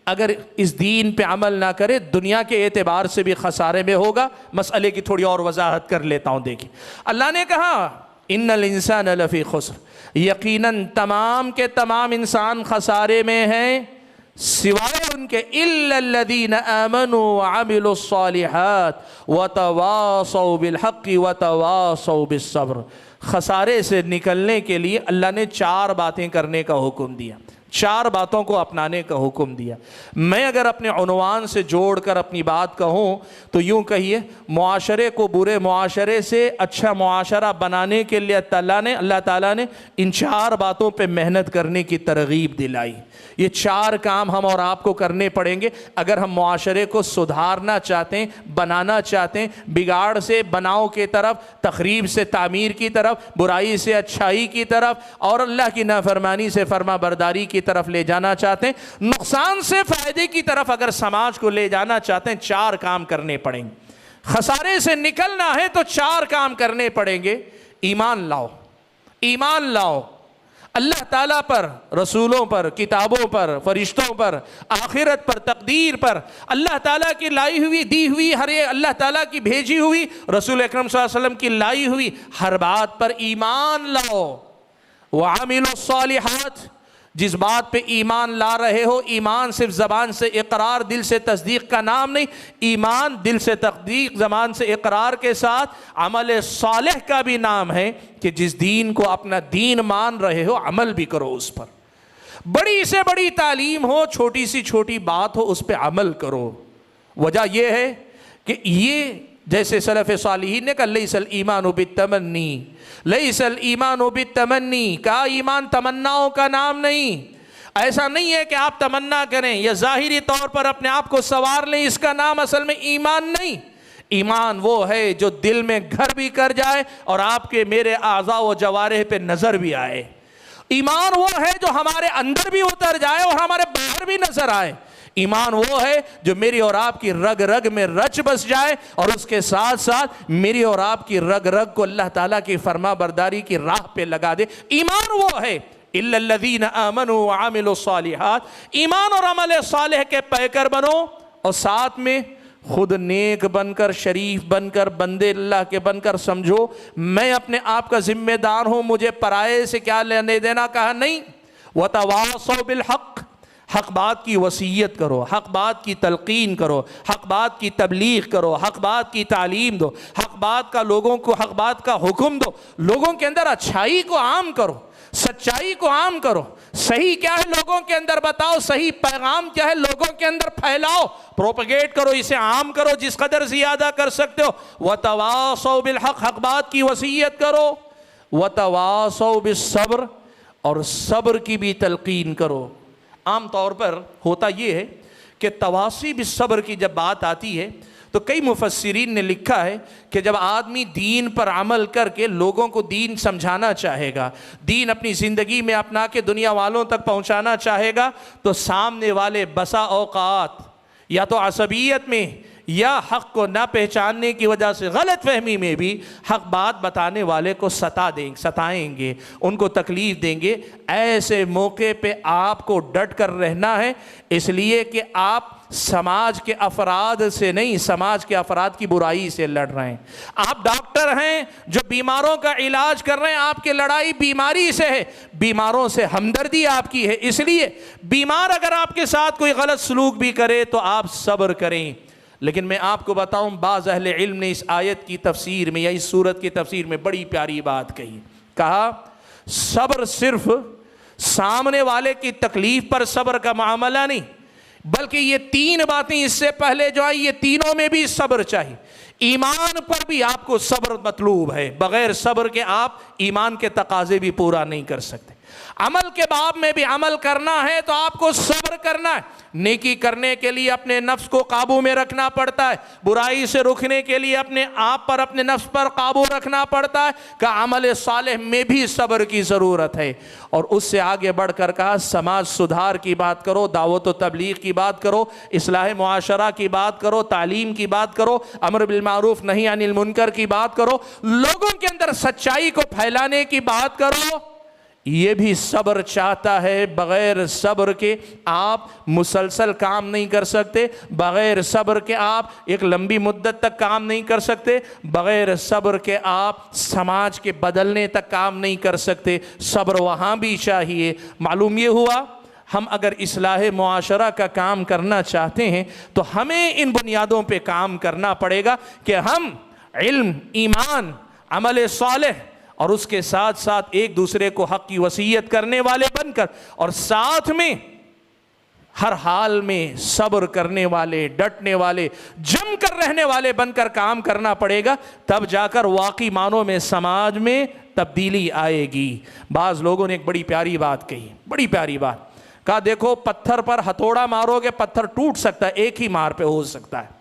اگر اس دین پہ عمل نہ کرے دنیا کے اعتبار سے بھی خسارے میں ہوگا۔ مسئلے کی تھوڑی اور وضاحت کر لیتا ہوں۔ دیکھیں اللہ نے کہا ان الانسان لفی خسر، یقیناً تمام کے تمام انسان خسارے میں ہیں سوائے ان کے الا الذین آمنوا وعملوا الصالحات وتواصوا بالحق وتواصوا بالصبر۔ خسارے سے نکلنے کے لیے اللہ نے چار باتیں کرنے کا حکم دیا، چار باتوں کو اپنانے کا حکم دیا۔ میں اگر اپنے عنوان سے جوڑ کر اپنی بات کہوں تو یوں کہیے معاشرے کو برے معاشرے سے اچھا معاشرہ بنانے کے لیے اللہ تعالیٰ نے ان چار باتوں پہ محنت کرنے کی ترغیب دلائی۔ یہ چار کام ہم اور آپ کو کرنے پڑیں گے اگر ہم معاشرے کو سدھارنا چاہتے ہیں، بنانا چاہتے ہیں، بگاڑ سے بناؤ کی طرف، تخریب سے تعمیر کی طرف، برائی سے اچھائی کی طرف اور اللہ کی نافرمانی سے فرما برداری کی طرف لے جانا چاہتے ہیں، نقصان سے فائدے کی طرف اگر سماج کو لے جانا چاہتے ہیں، چار کام کرنے پڑیں گے۔ خسارے سے نکلنا ہے تو چار کام کرنے پڑیں گے۔ ایمان لاؤ، ایمان لاؤ اللہ تعالیٰ پر، رسولوں پر، کتابوں پر، فرشتوں پر، آخرت پر، تقدیر پر، اللہ تعالیٰ کی لائی ہوئی دی ہوئی ہر اللہ تعالیٰ کی بھیجی ہوئی رسول اکرم صلی اللہ علیہ وسلم کی لائی ہوئی ہر بات پر ایمان لاؤ۔ وعملوا الصالحات، جس بات پہ ایمان لا رہے ہو، ایمان صرف زبان سے اقرار دل سے تصدیق کا نام نہیں، ایمان دل سے تصدیق زبان سے اقرار کے ساتھ عمل صالح کا بھی نام ہے کہ جس دین کو اپنا دین مان رہے ہو عمل بھی کرو اس پر، بڑی سے بڑی تعلیم ہو، چھوٹی سی چھوٹی بات ہو، اس پہ عمل کرو۔ وجہ یہ ہے کہ یہ جیسے سلف صالحین نے کہا لیس الایمان بالتمنی، لیس الایمان بالتمنی، کہا ایمان تمناؤں کا نام نہیں۔ ایسا نہیں ہے کہ آپ تمنا کریں یا ظاہری طور پر اپنے آپ کو سنوار لیں، اس کا نام اصل میں ایمان نہیں۔ ایمان وہ ہے جو دل میں گھر بھی کر جائے اور آپ کے میرے اعضاء و جوارح پہ نظر بھی آئے۔ ایمان وہ ہے جو ہمارے اندر بھی اتر جائے اور ہمارے باہر بھی نظر آئے۔ ایمان وہ ہے جو میری اور آپ کی رگ رگ میں رچ بس جائے اور اس کے ساتھ ساتھ میری اور آپ کی رگ رگ کو اللہ تعالیٰ کی فرما برداری کی راہ پہ لگا دے۔ ایمان وہ ہے اِلَّا الَّذِينَ آمَنُوا وَعَمِلُوا الصَّالِحَاتِ، ایمان اور عمل صالح کے پیکر بنو اور ساتھ میں خود نیک بن کر، شریف بن کر، بندے اللہ کے بن کر سمجھو میں اپنے آپ کا ذمہ دار ہوں، مجھے پرائے سے کیا لینے دینا، کہا نہیں۔ وَتَوَاصَوْا بِالْحَقِّ، حق بات کی وصیت کرو، حق بات کی تلقین کرو، حق بات کی تبلیغ کرو، حق بات کی تعلیم دو، حق بات کا لوگوں کو حق بات کا حکم دو، لوگوں کے اندر اچھائی کو عام کرو، سچائی کو عام کرو، صحیح کیا ہے لوگوں کے اندر بتاؤ، صحیح پیغام کیا ہے لوگوں کے اندر پھیلاؤ، پروپیگیٹ کرو، اسے عام کرو جس قدر زیادہ کر سکتے ہو۔ وَتَوَاصَوْا بِالْحَقِّ، حق بات کی وصیت کرو، وَتَوَاصَوْا بِالصَّبْرِ، اور صبر کی بھی تلقین کرو۔ عام طور پر ہوتا یہ ہے کہ تواصی بالصبر کی جب بات آتی ہے تو کئی مفسرین نے لکھا ہے کہ جب آدمی دین پر عمل کر کے لوگوں کو دین سمجھانا چاہے گا، دین اپنی زندگی میں اپنا کے دنیا والوں تک پہنچانا چاہے گا، تو سامنے والے بسا اوقات یا تو عصبیت میں یا حق کو نہ پہچاننے کی وجہ سے غلط فہمی میں بھی حق بات بتانے والے کو ستائیں گے، ان کو تکلیف دیں گے۔ ایسے موقع پہ آپ کو ڈٹ کر رہنا ہے، اس لیے کہ آپ سماج کے افراد سے نہیں، سماج کے افراد کی برائی سے لڑ رہے ہیں۔ آپ ڈاکٹر ہیں جو بیماروں کا علاج کر رہے ہیں، آپ کی لڑائی بیماری سے ہے، بیماروں سے ہمدردی آپ کی ہے، اس لیے بیمار اگر آپ کے ساتھ کوئی غلط سلوک بھی کرے تو آپ صبر کریں۔ لیکن میں آپ کو بتاؤں بعض اہل علم نے اس آیت کی تفسیر میں یا اس سورت کی تفسیر میں بڑی پیاری بات کہی، کہا صبر صرف سامنے والے کی تکلیف پر صبر کا معاملہ نہیں، بلکہ یہ تین باتیں اس سے پہلے جو آئی، یہ تینوں میں بھی صبر چاہیے۔ ایمان پر بھی آپ کو صبر مطلوب ہے، بغیر صبر کے آپ ایمان کے تقاضے بھی پورا نہیں کر سکتے۔ عمل کے باب میں بھی عمل کرنا ہے تو آپ کو صبر کرنا ہے، نیکی کرنے کے لیے اپنے نفس کو قابو میں رکھنا پڑتا ہے، برائی سے رکنے کے لیے اپنے آپ پر، اپنے نفس پر قابو رکھنا پڑتا ہے، کہ عمل صالح میں بھی صبر کی ضرورت ہے۔ اور اس سے آگے بڑھ کر کہا سماج سدھار کی بات کرو، دعوت و تبلیغ کی بات کرو، اصلاح معاشرہ کی بات کرو، تعلیم کی بات کرو، امر بالمعروف نہی عن المنکر کی بات کرو، لوگوں کے اندر سچائی کو پھیلانے کی بات کرو، یہ بھی صبر چاہتا ہے۔ بغیر صبر کے آپ مسلسل کام نہیں کر سکتے، بغیر صبر کے آپ ایک لمبی مدت تک کام نہیں کر سکتے، بغیر صبر کے آپ سماج کے بدلنے تک کام نہیں کر سکتے۔ صبر وہاں بھی چاہیے۔ معلوم یہ ہوا ہم اگر اصلاح معاشرہ کا کام کرنا چاہتے ہیں تو ہمیں ان بنیادوں پہ کام کرنا پڑے گا کہ ہم علم، ایمان، عمل صالح اور اس کے ساتھ ساتھ ایک دوسرے کو حق کی وصیت کرنے والے بن کر، اور ساتھ میں ہر حال میں صبر کرنے والے، ڈٹنے والے، جم کر رہنے والے بن کر کام کرنا پڑے گا، تب جا کر واقعی معنوں میں سماج میں تبدیلی آئے گی۔ بعض لوگوں نے ایک بڑی پیاری بات کہی، بڑی پیاری بات کہا، دیکھو پتھر پر ہتھوڑا مارو گے پتھر ٹوٹ سکتا ہے، ایک ہی مار پہ ہو سکتا ہے،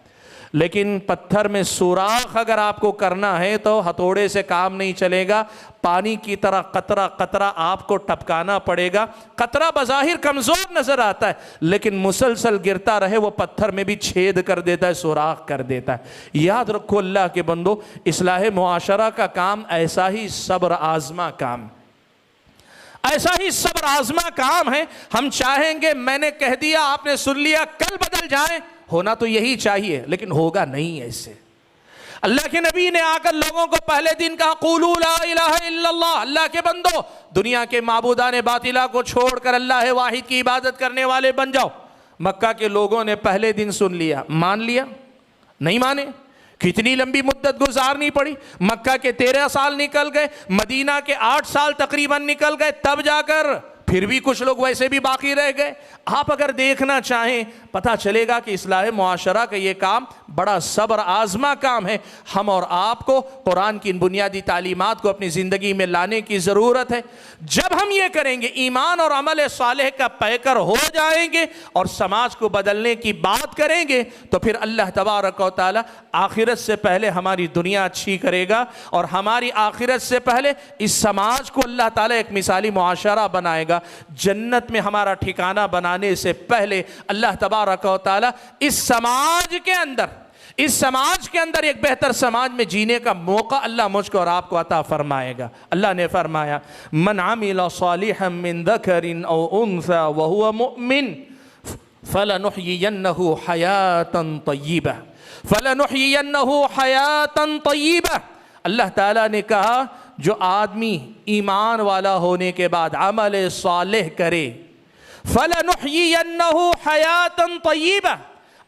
لیکن پتھر میں سوراخ اگر آپ کو کرنا ہے تو ہتھوڑے سے کام نہیں چلے گا، پانی کی طرح قطرہ قطرہ آپ کو ٹپکانا پڑے گا۔ قطرہ بظاہر کمزور نظر آتا ہے لیکن مسلسل گرتا رہے وہ پتھر میں بھی چھید کر دیتا ہے، سوراخ کر دیتا ہے۔ یاد رکھو اللہ کے بندو، اصلاح معاشرہ کا کام ایسا ہی صبر آزما کام، ایسا ہی صبر آزما کام ہے۔ ہم چاہیں گے میں نے کہہ دیا آپ نے سن لیا کل بدل جائیں، ہونا تو یہی چاہیے لیکن ہوگا نہیں ایسے۔ اللہ کے نبی نے آ کر لوگوں کو پہلے دن کہا قولوا لا الہ الا اللہ، اللہ کے بندو دنیا کے معبودان باطلہ کو چھوڑ کر اللہ واحد کی عبادت کرنے والے بن جاؤ۔ مکہ کے لوگوں نے پہلے دن سن لیا، مان لیا؟ نہیں مانے۔ کتنی لمبی مدت گزارنی پڑی، مکہ کے 13 سال نکل گئے، مدینہ کے 8 سال تقریباً نکل گئے، تب جا کر پھر بھی کچھ لوگ ویسے بھی باقی رہ گئے۔ آپ اگر دیکھنا چاہیں پتہ چلے گا کہ اصلاح معاشرہ کا یہ کام بڑا صبر آزما کام ہے۔ ہم اور آپ کو قرآن کی ان بنیادی تعلیمات کو اپنی زندگی میں لانے کی ضرورت ہے۔ جب ہم یہ کریں گے، ایمان اور عمل صالح کا پیکر ہو جائیں گے اور سماج کو بدلنے کی بات کریں گے، تو پھر اللہ تبارک و تعالی آخرت سے پہلے ہماری دنیا اچھی کرے گا، اور ہماری آخرت سے پہلے اس سماج کو اللہ تعالی ایک مثالی معاشرہ بنائے گا۔ جنت میں ہمارا ٹھکانہ بنانے سے پہلے اللہ تبارک و تعالی اس سماج کے اندر ایک بہتر سماج میں جینے کا موقع اللہ مجھ کو اور آپ کو عطا فرمائے گا۔ اللہ نے فرمایا من عمل صالحا من ذکر او انثى وهو مؤمن فلنحيينه حیاتا طیبہ طیبہ۔ اللہ تعالیٰ نے کہا جو آدمی ایمان والا ہونے کے بعد عمل صالح کرے فَلَنُحْيِيَنَّهُ حَيَاةً طَيِّبَةً،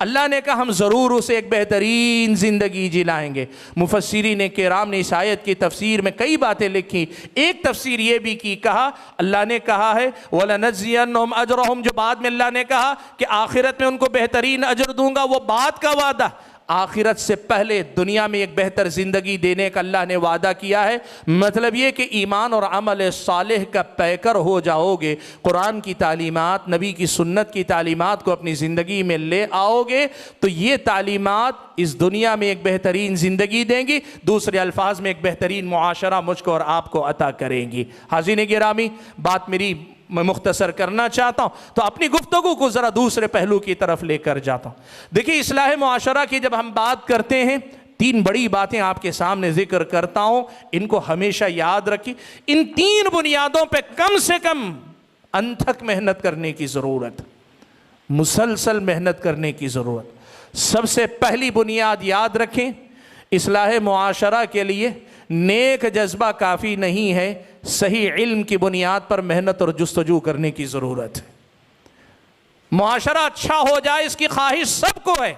اللہ نے کہا ہم ضرور اسے ایک بہترین زندگی جلائیں گے۔ مفسرین کرام نے اس آیت کی تفسیر میں کئی باتیں لکھی، ایک تفسیر یہ بھی کی، کہا اللہ نے کہا ہے وَلَنَجْزِيَنَّهُمْ أَجْرَهُمْ، جو بعد میں اللہ نے کہا کہ آخرت میں ان کو بہترین اجر دوں گا، وہ بات کا وعدہ آخرت سے پہلے دنیا میں ایک بہتر زندگی دینے کا اللہ نے وعدہ کیا ہے۔ مطلب یہ کہ ایمان اور عمل صالح کا پیکر ہو جاؤ گے، قرآن کی تعلیمات، نبی کی سنت کی تعلیمات کو اپنی زندگی میں لے آؤ گے تو یہ تعلیمات اس دنیا میں ایک بہترین زندگی دیں گی، دوسرے الفاظ میں ایک بہترین معاشرہ مجھ کو اور آپ کو عطا کریں گی۔ حاضرین گرامی، بات میری میں مختصر کرنا چاہتا ہوں تو اپنی گفتگو کو ذرا دوسرے پہلو کی طرف لے کر جاتا ہوں۔ دیکھیں اصلاح معاشرہ کی جب ہم بات کرتے ہیں، 3 بڑی باتیں آپ کے سامنے ذکر کرتا ہوں، ان کو ہمیشہ یاد رکھیں۔ ان 3 بنیادوں پہ کم سے کم انتھک محنت کرنے کی ضرورت، مسلسل محنت کرنے کی ضرورت۔ سب سے پہلی بنیاد یاد رکھیں، اصلاح معاشرہ کے لیے نیک جذبہ کافی نہیں ہے، صحیح علم کی بنیاد پر محنت اور جستجو کرنے کی ضرورت ہے۔ معاشرہ اچھا ہو جائے اس کی خواہش سب کو ہے،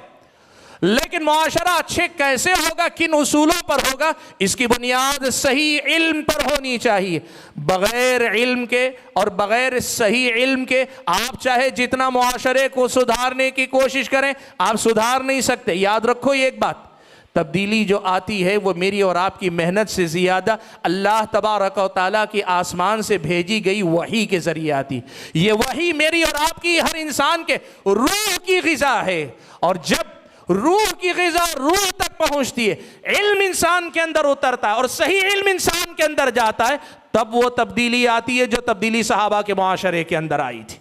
لیکن معاشرہ اچھے کیسے ہوگا، کن اصولوں پر ہوگا، اس کی بنیاد صحیح علم پر ہونی چاہیے۔ بغیر علم کے اور بغیر صحیح علم کے آپ چاہے جتنا معاشرے کو سدھارنے کی کوشش کریں، آپ سدھار نہیں سکتے۔ یاد رکھو یہ ایک بات، تبدیلی جو آتی ہے وہ میری اور آپ کی محنت سے زیادہ اللہ تبارک و تعالیٰ کی آسمان سے بھیجی گئی وحی کے ذریعے آتی۔ یہ وحی میری اور آپ کی، ہر انسان کے روح کی غذا ہے، اور جب روح کی غذا روح تک پہنچتی ہے، علم انسان کے اندر اترتا ہے اور صحیح علم انسان کے اندر جاتا ہے، تب وہ تبدیلی آتی ہے جو تبدیلی صحابہ کے معاشرے کے اندر آئی تھی۔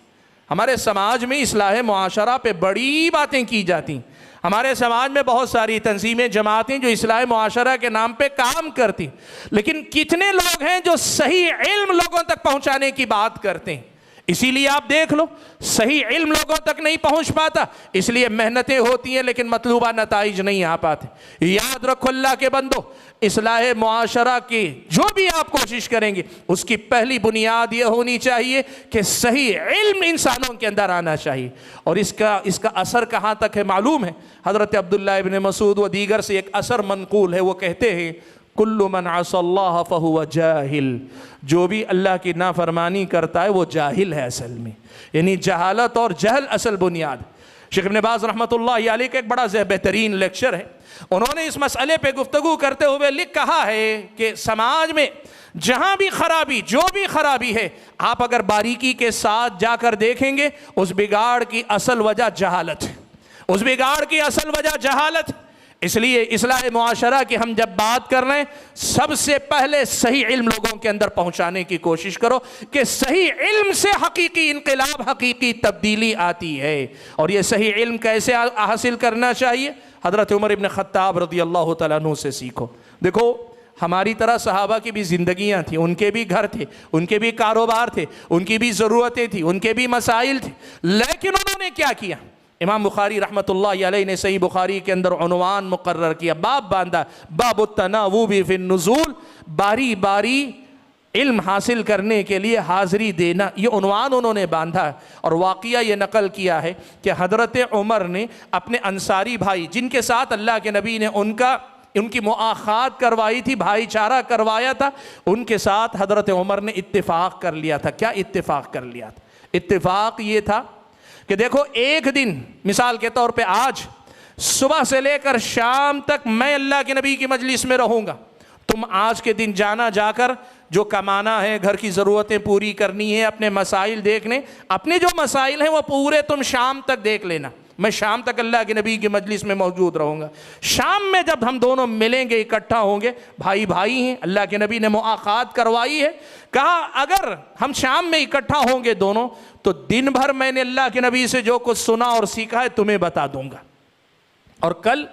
ہمارے سماج میں اصلاح معاشرہ پہ بڑی باتیں کی جاتی، ہمارے سماج میں بہت ساری تنظیمیں، جماعتیں جو اصلاح معاشرہ کے نام پہ کام کرتی، لیکن کتنے لوگ ہیں جو صحیح علم لوگوں تک پہنچانے کی بات کرتے ہیں؟ اسی لیے آپ دیکھ لو صحیح علم لوگوں تک نہیں پہنچ پاتا، اس لیے محنتیں ہوتی ہیں لیکن مطلوبہ نتائج نہیں آ پاتے۔ یاد رکھو اللہ کے بندو، اصلاح معاشرہ کی جو بھی آپ کوشش کریں گے اس کی پہلی بنیاد یہ ہونی چاہیے کہ صحیح علم انسانوں کے اندر آنا چاہیے، اور اس کا اثر کہاں تک ہے معلوم ہے۔ حضرت عبداللہ ابن مسعود و دیگر سے ایک اثر منقول ہے، وہ کہتے ہیں کل من عصى اللہ فہو جاہل، جو بھی اللہ کی نافرمانی کرتا ہے وہ جاہل ہے اصل میں، یعنی جہالت اور جہل اصل بنیاد۔ شیخ ابن باز رحمۃ اللہ علیہ کا ایک بڑا بہترین لیکچر ہے، انہوں نے اس مسئلے پہ گفتگو کرتے ہوئے کہا ہے کہ سماج میں جہاں بھی خرابی، جو بھی خرابی ہے، آپ اگر باریکی کے ساتھ جا کر دیکھیں گے اس بگاڑ کی اصل وجہ جہالت ہے، اس بگاڑ کی اصل وجہ جہالت۔ اس لیے اصلاح معاشرہ کی ہم جب بات کر رہے ہیں، سب سے پہلے صحیح علم لوگوں کے اندر پہنچانے کی کوشش کرو کہ صحیح علم سے حقیقی انقلاب، حقیقی تبدیلی آتی ہے۔ اور یہ صحیح علم کیسے حاصل کرنا چاہیے؟ حضرت عمر ابن خطاب رضی اللہ تعالیٰ عنہ سے سیکھو۔ دیکھو ہماری طرح صحابہ کی بھی زندگیاں تھیں، ان کے بھی گھر تھے، ان کے بھی کاروبار تھے، ان کی بھی ضرورتیں تھیں، ان کے بھی مسائل تھے، لیکن انہوں نے کیا کیا؟ امام بخاری رحمۃ اللہ علیہ نے صحیح بخاری کے اندر عنوان مقرر کیا، باب باندھا، باب التناوب فی النزول، باری باری علم حاصل کرنے کے لیے حاضری دینا، یہ عنوان انہوں نے باندھا۔ اور واقعہ یہ نقل کیا ہے کہ حضرت عمر نے اپنے انصاری بھائی جن کے ساتھ اللہ کے نبی نے ان کی مؤاخات کروائی تھی، بھائی چارہ کروایا تھا، ان کے ساتھ حضرت عمر نے اتفاق کر لیا تھا۔ کیا اتفاق کر لیا تھا؟ اتفاق یہ تھا کہ دیکھو ایک دن مثال کے طور پہ آج صبح سے لے کر شام تک میں اللہ کے نبی کی مجلس میں رہوں گا، تم آج کے دن جانا، جا کر جو کمانا ہے، گھر کی ضرورتیں پوری کرنی ہے، اپنے مسائل دیکھنے، اپنے جو مسائل ہیں وہ پورے تم شام تک دیکھ لینا، میں شام تک اللہ کے نبی کی مجلس میں موجود رہوں گا۔ شام میں جب ہم دونوں ملیں گے، اکٹھا ہوں گے، بھائی بھائی ہیں، اللہ کے نبی نے مؤاخات کروائی ہے، کہا اگر ہم شام میں اکٹھا ہوں گے دونوں تو دن بھر میں نے اللہ کے نبی سے جو کچھ سنا اور سیکھا ہے تمہیں بتا دوں گا، اور کل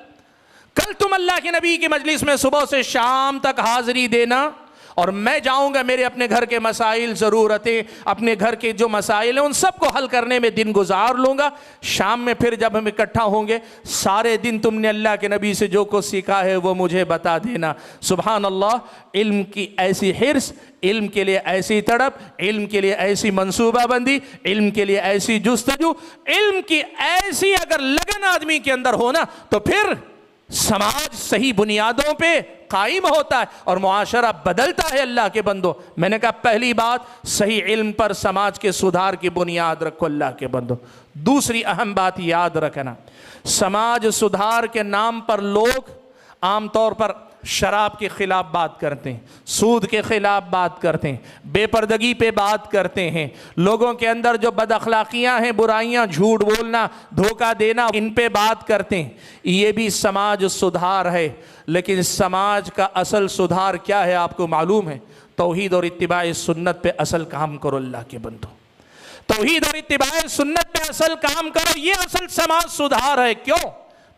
تم اللہ کے نبی کی مجلس میں صبح سے شام تک حاضری دینا، اور میں جاؤں گا میرے اپنے گھر کے مسائل، ضرورتیں، اپنے گھر کے جو مسائل ہیں ان سب کو حل کرنے میں دن گزار لوں گا۔ شام میں پھر جب ہم اکٹھا ہوں گے، سارے دن تم نے اللہ کے نبی سے جو کچھ سیکھا ہے وہ مجھے بتا دینا۔ سبحان اللہ، علم کی ایسی حرص، علم کے لیے ایسی تڑپ، علم کے لیے ایسی منصوبہ بندی، علم کے لیے ایسی جستجو، علم کی ایسی اگر لگن آدمی کے اندر ہونا تو پھر سماج صحیح بنیادوں پہ قائم ہوتا ہے اور معاشرہ بدلتا ہے۔ اللہ کے بندو، میں نے کہا پہلی بات صحیح علم پر سماج کے سدھار کی بنیاد رکھو اللہ کے بندو۔ دوسری اہم بات یاد رکھنا، سماج سدھار کے نام پر لوگ عام طور پر شراب کے خلاف بات کرتے ہیں، سود کے خلاف بات کرتے ہیں، بے پردگی پہ بات کرتے ہیں، لوگوں کے اندر جو بد اخلاقیاں ہیں، برائیاں، جھوٹ بولنا، دھوکہ دینا، ان پہ بات کرتے ہیں۔ یہ بھی سماج سدھار ہے، لیکن سماج کا اصل سدھار کیا ہے آپ کو معلوم ہے؟ توحید اور اتباع سنت پہ اصل کام کرو اللہ کے بندو، توحید اور اتباع سنت پہ اصل کام کرو، یہ اصل سماج سدھار ہے۔ کیوں؟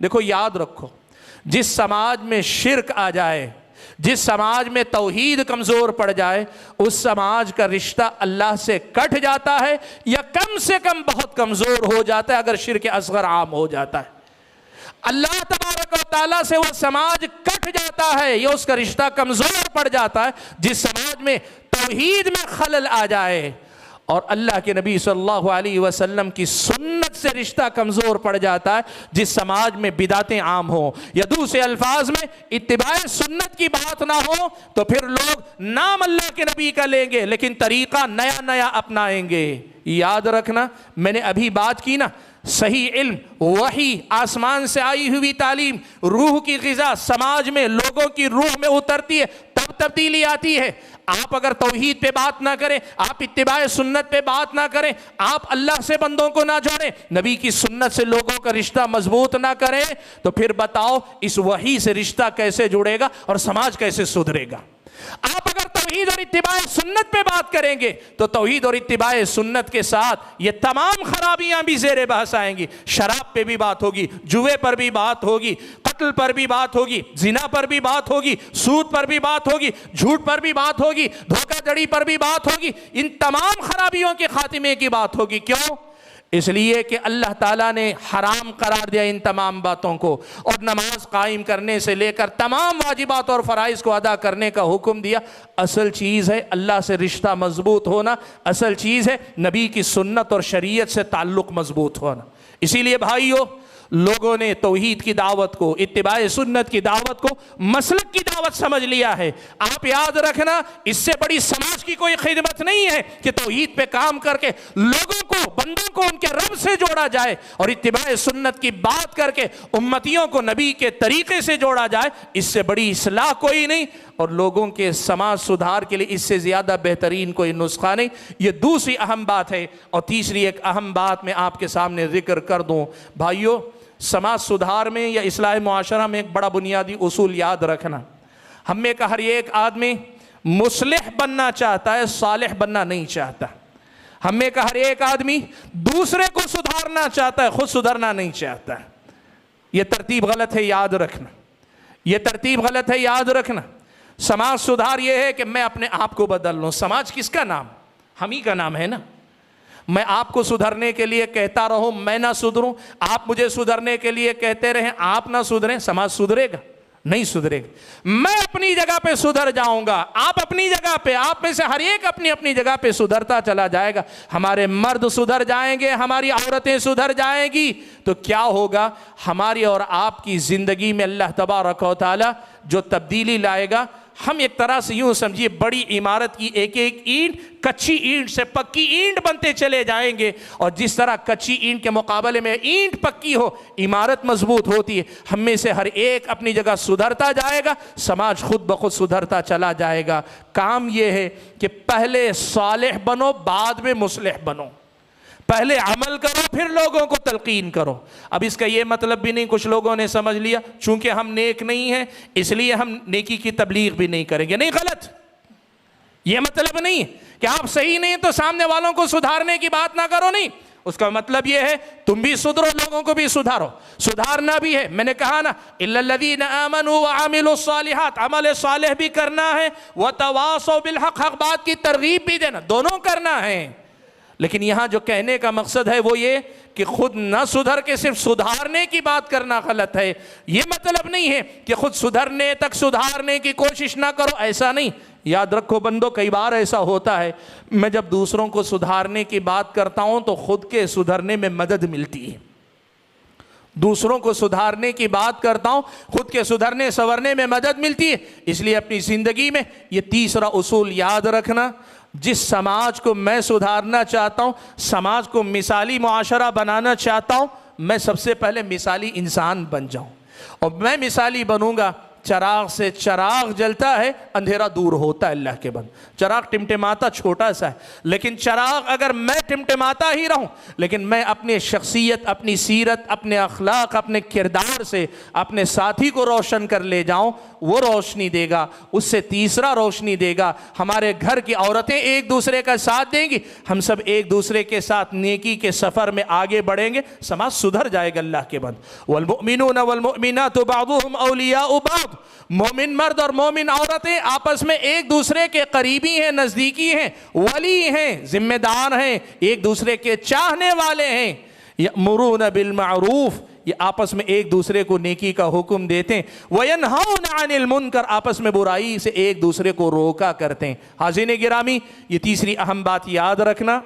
دیکھو یاد رکھو، جس سماج میں شرک آ جائے، جس سماج میں توحید کمزور پڑ جائے، اس سماج کا رشتہ اللہ سے کٹ جاتا ہے، یا کم سے کم بہت کمزور ہو جاتا ہے اگر شرک اصغر عام ہو جاتا ہے۔ اللہ تبارک و تعالیٰ سے وہ سماج کٹ جاتا ہے، یا اس کا رشتہ کمزور پڑ جاتا ہے جس سماج میں توحید میں خلل آ جائے اور اللہ کے نبی صلی اللہ علیہ وسلم کی سنت سے رشتہ کمزور پڑ جاتا ہے، جس سماج میں بدعتیں عام ہوں، یا دوسرے الفاظ میں اتباع سنت کی بات نہ ہو، تو پھر لوگ نام اللہ کے نبی کا لیں گے لیکن طریقہ نیا نیا اپنائیں گے۔ یاد رکھنا، میں نے ابھی بات کی نا، صحیح علم، وحی، آسمان سے آئی ہوئی تعلیم، روح کی غذا سماج میں لوگوں کی روح میں اترتی ہے تب تبدیلی آتی ہے۔ آپ اگر توحید پہ بات نہ کریں، آپ اتباع سنت پہ بات نہ کریں، آپ اللہ سے بندوں کو نہ جوڑیں، نبی کی سنت سے لوگوں کا رشتہ مضبوط نہ کریں، تو پھر بتاؤ اس وحی سے رشتہ کیسے جڑے گا اور سماج کیسے سدھرے گا؟ آپ اگر توحید اور اتباع سنت پہ بات کریں گے تو توحید اور اتباع سنت کے ساتھ یہ تمام خرابیاں بھی زیر بحث آئیں گی۔ شراب پہ بھی بات ہوگی، جوے پر بھی بات ہوگی، قتل پر بھی بات ہوگی، زنا پر بھی بات ہوگی، سود پر بھی بات ہوگی، جھوٹ پر بھی بات ہوگی، دھوکہ دڑی پر بھی بات ہوگی، ان تمام خرابیوں کے خاتمے کی بات ہوگی۔ کیوں؟ اس لیے کہ اللہ تعالیٰ نے حرام قرار دیا ان تمام باتوں کو، اور نماز قائم کرنے سے لے کر تمام واجبات اور فرائض کو ادا کرنے کا حکم دیا۔ اصل چیز ہے اللہ سے رشتہ مضبوط ہونا، اصل چیز ہے نبی کی سنت اور شریعت سے تعلق مضبوط ہونا۔ اسی لیے بھائیو، لوگوں نے توحید کی دعوت کو، اتباع سنت کی دعوت کو مسلک کی دعوت سمجھ لیا ہے۔ آپ یاد رکھنا، اس سے بڑی سماج کی کوئی خدمت نہیں ہے کہ توحید پہ کام کر کے لوگوں کو، بندوں کو ان کے رب سے جوڑا جائے، اور اتباع سنت کی بات کر کے امتیوں کو نبی کے طریقے سے جوڑا جائے۔ اس سے بڑی اصلاح کوئی نہیں، اور لوگوں کے سماج سدھار کے لیے اس سے زیادہ بہترین کوئی نسخہ نہیں۔ یہ دوسری اہم بات ہے۔ اور تیسری ایک اہم بات میں آپ کے سامنے ذکر کر دوں بھائیو، سماج سدھار میں یا اصلاح معاشرہ میں ایک بڑا بنیادی اصول یاد رکھنا، ہم میں کا ہر ایک آدمی مصلح بننا چاہتا ہے، صالح بننا نہیں چاہتا۔ ہم میں کا ہر ایک آدمی دوسرے کو سدھارنا چاہتا ہے، خود سدھرنا نہیں چاہتا۔ یہ ترتیب غلط ہے، یاد رکھنا، یہ ترتیب غلط ہے، یاد رکھنا۔ سماج سدھار یہ ہے کہ میں اپنے آپ کو بدل لوں۔ سماج کس کا نام؟ ہم ہی کا نام ہے نا۔ میں آپ کو سدھرنے کے لیے کہتا رہوں میں نہ سدھروں، آپ مجھے سدھرنے کے لیے کہتے رہیں آپ نہ سدھریں، سماج سدھرے گا؟ نہیں سدھرے گا۔ میں اپنی جگہ پہ سدھر جاؤں گا، آپ اپنی جگہ پہ، آپ میں سے ہر ایک اپنی اپنی جگہ پہ سدھرتا چلا جائے گا، ہمارے مرد سدھر جائیں گے، ہماری عورتیں سدھر جائیں گی، تو کیا ہوگا؟ ہماری اور آپ کی زندگی میں اللہ تبارک و تعالی جو تبدیلی لائے گا، ہم ایک طرح سے یوں سمجھیے بڑی عمارت کی ایک ایک اینٹ کچی اینٹ سے پکی اینٹ بنتے چلے جائیں گے، اور جس طرح کچی اینٹ کے مقابلے میں اینٹ پکی ہو عمارت مضبوط ہوتی ہے، ہم میں سے ہر ایک اپنی جگہ سدھرتا جائے گا، سماج خود بخود سدھرتا چلا جائے گا۔ کام یہ ہے کہ پہلے صالح بنو، بعد میں مصلح بنو، پہلے عمل کرو پھر لوگوں کو تلقین کرو۔ اب اس کا یہ مطلب بھی نہیں، کچھ لوگوں نے سمجھ لیا چونکہ ہم نیک نہیں ہیں اس لیے ہم نیکی کی تبلیغ بھی نہیں کریں گے، نہیں، غلط، یہ مطلب نہیں کہ آپ صحیح نہیں تو سامنے والوں کو سدھارنے کی بات نہ کرو، نہیں، اس کا مطلب یہ ہے تم بھی سدھرو، لوگوں کو بھی سدھارو، سدھارنا بھی ہے۔ میں نے کہا نا اِلَّا الَّذِينَ آمَنُوا وَعَمِلُوا الصَّالِحَاتِ، عمل صالح بھی کرنا ہے، وَتَوَاصَوْا بِالْحَقِّ، حق بات کی ترغیب بھی دینا، دونوں کرنا ہے۔ لیکن یہاں جو کہنے کا مقصد ہے وہ یہ کہ خود نہ سدھر کے صرف سدھارنے کی بات کرنا غلط ہے۔ یہ مطلب نہیں ہے کہ خود سدھرنے تک سدھارنے کی کوشش نہ کرو، ایسا نہیں۔ یاد رکھو بندو، کئی بار ایسا ہوتا ہے میں جب دوسروں کو سدھارنے کی بات کرتا ہوں تو خود کے سدھرنے میں مدد ملتی ہے، دوسروں کو سدھارنے کی بات کرتا ہوں خود کے سدھرنے سنورنے میں مدد ملتی ہے۔ اس لیے اپنی زندگی میں یہ تیسرا اصول یاد رکھنا، جس سماج کو میں سدھارنا چاہتا ہوں، سماج کو مثالی معاشرہ بنانا چاہتا ہوں، میں سب سے پہلے مثالی انسان بن جاؤں، اور میں مثالی بنوں گا۔ چراغ سے چراغ جلتا ہے، اندھیرا دور ہوتا ہے اللہ کے بند، چراغ ٹمٹماتا چھوٹا سا ہے، لیکن چراغ اگر میں ٹمٹماتا ہی رہوں لیکن میں اپنی شخصیت، اپنی سیرت، اپنے اخلاق، اپنے کردار سے اپنے ساتھی کو روشن کر لے جاؤں، وہ روشنی دے گا، اس سے تیسرا روشنی دے گا، ہمارے گھر کی عورتیں ایک دوسرے کا ساتھ دیں گی، ہم سب ایک دوسرے کے ساتھ نیکی کے سفر میں آگے بڑھیں گے، سماج سدھر جائے گا اللہ کے بند۔ والمؤمنون والمؤمنات بعضهم اولیاء بعض، مومن مرد اور مومن عورتیں آپس میں ایک دوسرے کے قریبی ہیں، نزدیکی ہیں، ولی ہیں، ذمہ دار ہیں، ایک دوسرے کے چاہنے والے ہیں۔ یأمرون بالمعروف، یہ آپس میں ایک دوسرے کو نیکی کا حکم دیتے ہیں، وَيَنْهَوْنَ عَنِ الْمُنْكَرِ، آپس میں برائی سے ایک دوسرے کو روکا کرتے ہیں۔ حاضرین گرامی، یہ تیسری اہم بات یاد رکھنا،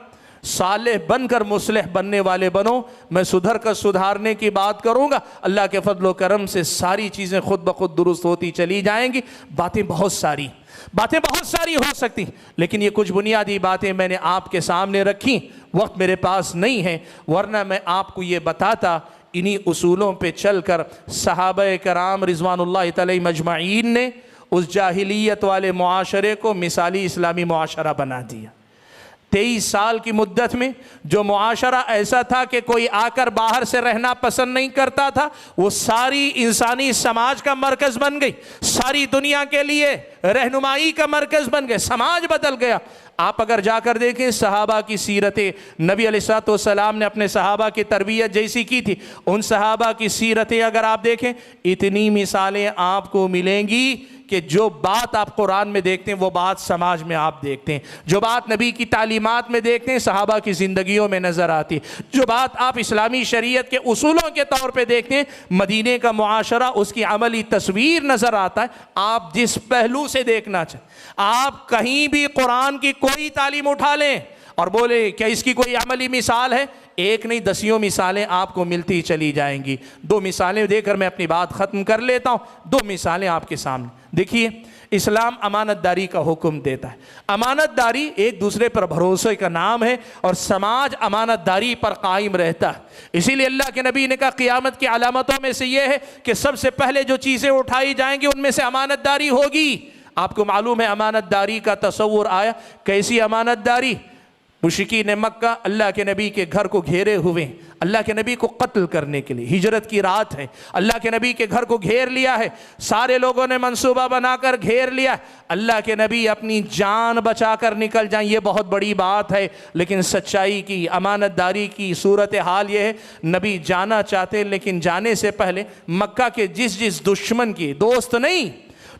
صالح بن کر مصلح بننے والے بنو۔ میں سدھر کر سدھارنے کی بات کروں گا، اللہ کے فضل و کرم سے ساری چیزیں خود بخود درست ہوتی چلی جائیں گی۔ باتیں بہت ساری ہو سکتی، لیکن یہ کچھ بنیادی باتیں میں نے آپ کے سامنے رکھی، وقت میرے پاس نہیں ہے، ورنہ میں آپ کو یہ بتاتا۔ انہی اصولوں پہ چل کر صحابہ کرام رضوان اللہ تعالی مجمعین نے اس جاہلیت والے معاشرے کو مثالی اسلامی معاشرہ بنا دیا۔ 23 سال کی مدت میں جو معاشرہ ایسا تھا کہ کوئی آ کر باہر سے رہنا پسند نہیں کرتا تھا، وہ ساری انسانی سماج کا مرکز بن گئی، ساری دنیا کے لیے رہنمائی کا مرکز بن گئے، سماج بدل گیا۔ آپ اگر جا کر دیکھیں صحابہ کی سیرتیں، نبی علیہ السلام نے اپنے صحابہ کی تربیت جیسی کی تھی، ان صحابہ کی سیرتیں اگر آپ دیکھیں، اتنی مثالیں آپ کو ملیں گی کہ جو بات آپ قرآن میں دیکھتے ہیں وہ بات سماج میں آپ دیکھتے ہیں، جو بات نبی کی تعلیمات میں دیکھتے ہیں صحابہ کی زندگیوں میں نظر آتی ہے، جو بات آپ اسلامی شریعت کے اصولوں کے طور پہ دیکھتے ہیں مدینے کا معاشرہ اس کی عملی تصویر نظر آتا ہے۔ آپ جس پہلو سے دیکھنا چاہیں، آپ کہیں بھی قرآن کی کوئی تعلیم اٹھا لیں اور بولے کیا اس کی کوئی عملی مثال ہے، ایک نہیں دسیوں مثالیں آپ کو ملتی چلی جائیں گی۔ 2 مثالیں دے کر میں اپنی بات ختم کر لیتا ہوں۔ 2 مثالیں آپ کے سامنے دیکھیے۔ اسلام امانت داری کا حکم دیتا ہے، امانت داری ایک دوسرے پر بھروسے کا نام ہے، اور سماج امانت داری پر قائم رہتا ہے۔ اسی لیے اللہ کے نبی نے کہا قیامت کی علامتوں میں سے یہ ہے کہ سب سے پہلے جو چیزیں اٹھائی جائیں گی ان میں سے امانت داری ہوگی۔ آپ کو معلوم ہے امانت داری کا تصور آیا، کیسی امانت داری؟ مشرکین مکہ اللہ کے نبی کے گھر کو گھیرے ہوئے، اللہ کے نبی کو قتل کرنے کے لیے، ہجرت کی رات ہے، اللہ کے نبی کے گھر کو گھیر لیا ہے، سارے لوگوں نے منصوبہ بنا کر گھیر لیا ہے، اللہ کے نبی اپنی جان بچا کر نکل جائیں، یہ بہت بڑی بات ہے، لیکن سچائی کی، امانت داری کی صورتحال یہ ہے، نبی جانا چاہتے لیکن جانے سے پہلے مکہ کے جس دشمن کی، دوست نہیں،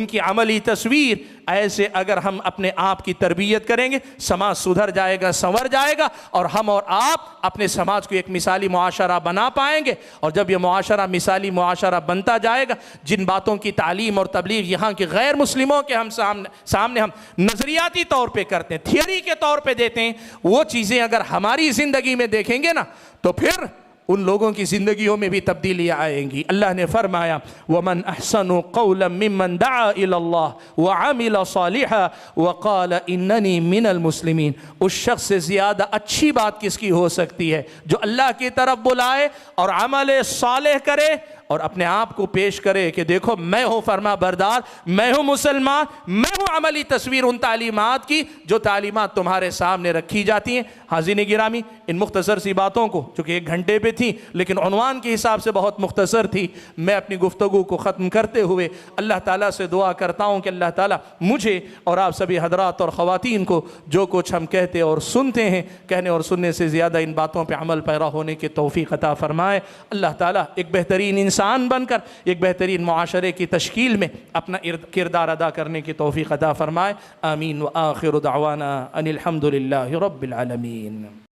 ان کی عملی تصویر. ایسے اگر ہم اپنے آپ کی تربیت کریں گے سماج سدھر جائے گا, سنور جائے گا, اور ہم اور آپ اپنے سماج کو ایک مثالی معاشرہ بنا پائیں گے. اور جب یہ معاشرہ مثالی معاشرہ بنتا جائے گا, جن باتوں کی تعلیم اور تبلیغ یہاں کے غیر مسلموں کے ہم سامنے ہم نظریاتی طور پہ کرتے ہیں, تھیوری کے طور پہ دیتے ہیں, وہ چیزیں اگر ہماری زندگی میں دیکھیں گے نا تو پھر ان لوگوں کی زندگیوں میں بھی تبدیلیاں آئیں گی. اللہ نے فرمایا وَمَنْ أَحْسَنُ قَوْلًا مِّمَّنْ دَعَا إِلَى اللَّهِ وَعَمِلَ صَالِحًا وَقَالَ إِنَّنِي مِنَ الْمُسْلِمِينَ. اس شخص سے زیادہ اچھی بات کس کی ہو سکتی ہے جو اللہ کی طرف بلائے اور عمل صالح کرے اور اپنے آپ کو پیش کرے کہ دیکھو میں ہوں فرما بردار, میں ہوں مسلمان, میں ہوں عملی تصویر ان تعلیمات کی جو تعلیمات تمہارے سامنے رکھی جاتی ہیں. حاضرین گرامی, ان مختصر سی باتوں کو چونکہ 1 گھنٹے پہ تھی لیکن عنوان کے حساب سے بہت مختصر تھی, میں اپنی گفتگو کو ختم کرتے ہوئے اللہ تعالیٰ سے دعا کرتا ہوں کہ اللہ تعالیٰ مجھے اور آپ سبھی حضرات اور خواتین کو جو کچھ ہم کہتے اور سنتے ہیں, کہنے اور سننے سے زیادہ ان باتوں پہ عمل پیرا ہونے کی توفیق عطا فرمائے. اللہ تعالیٰ ایک بہترین انسان بن کر ایک بہترین معاشرے کی تشکیل میں اپنا کردار ادا کرنے کی توفیق عطا فرمائے. آمین. وآخر دعوانا ان الحمد للہ رب العالمین.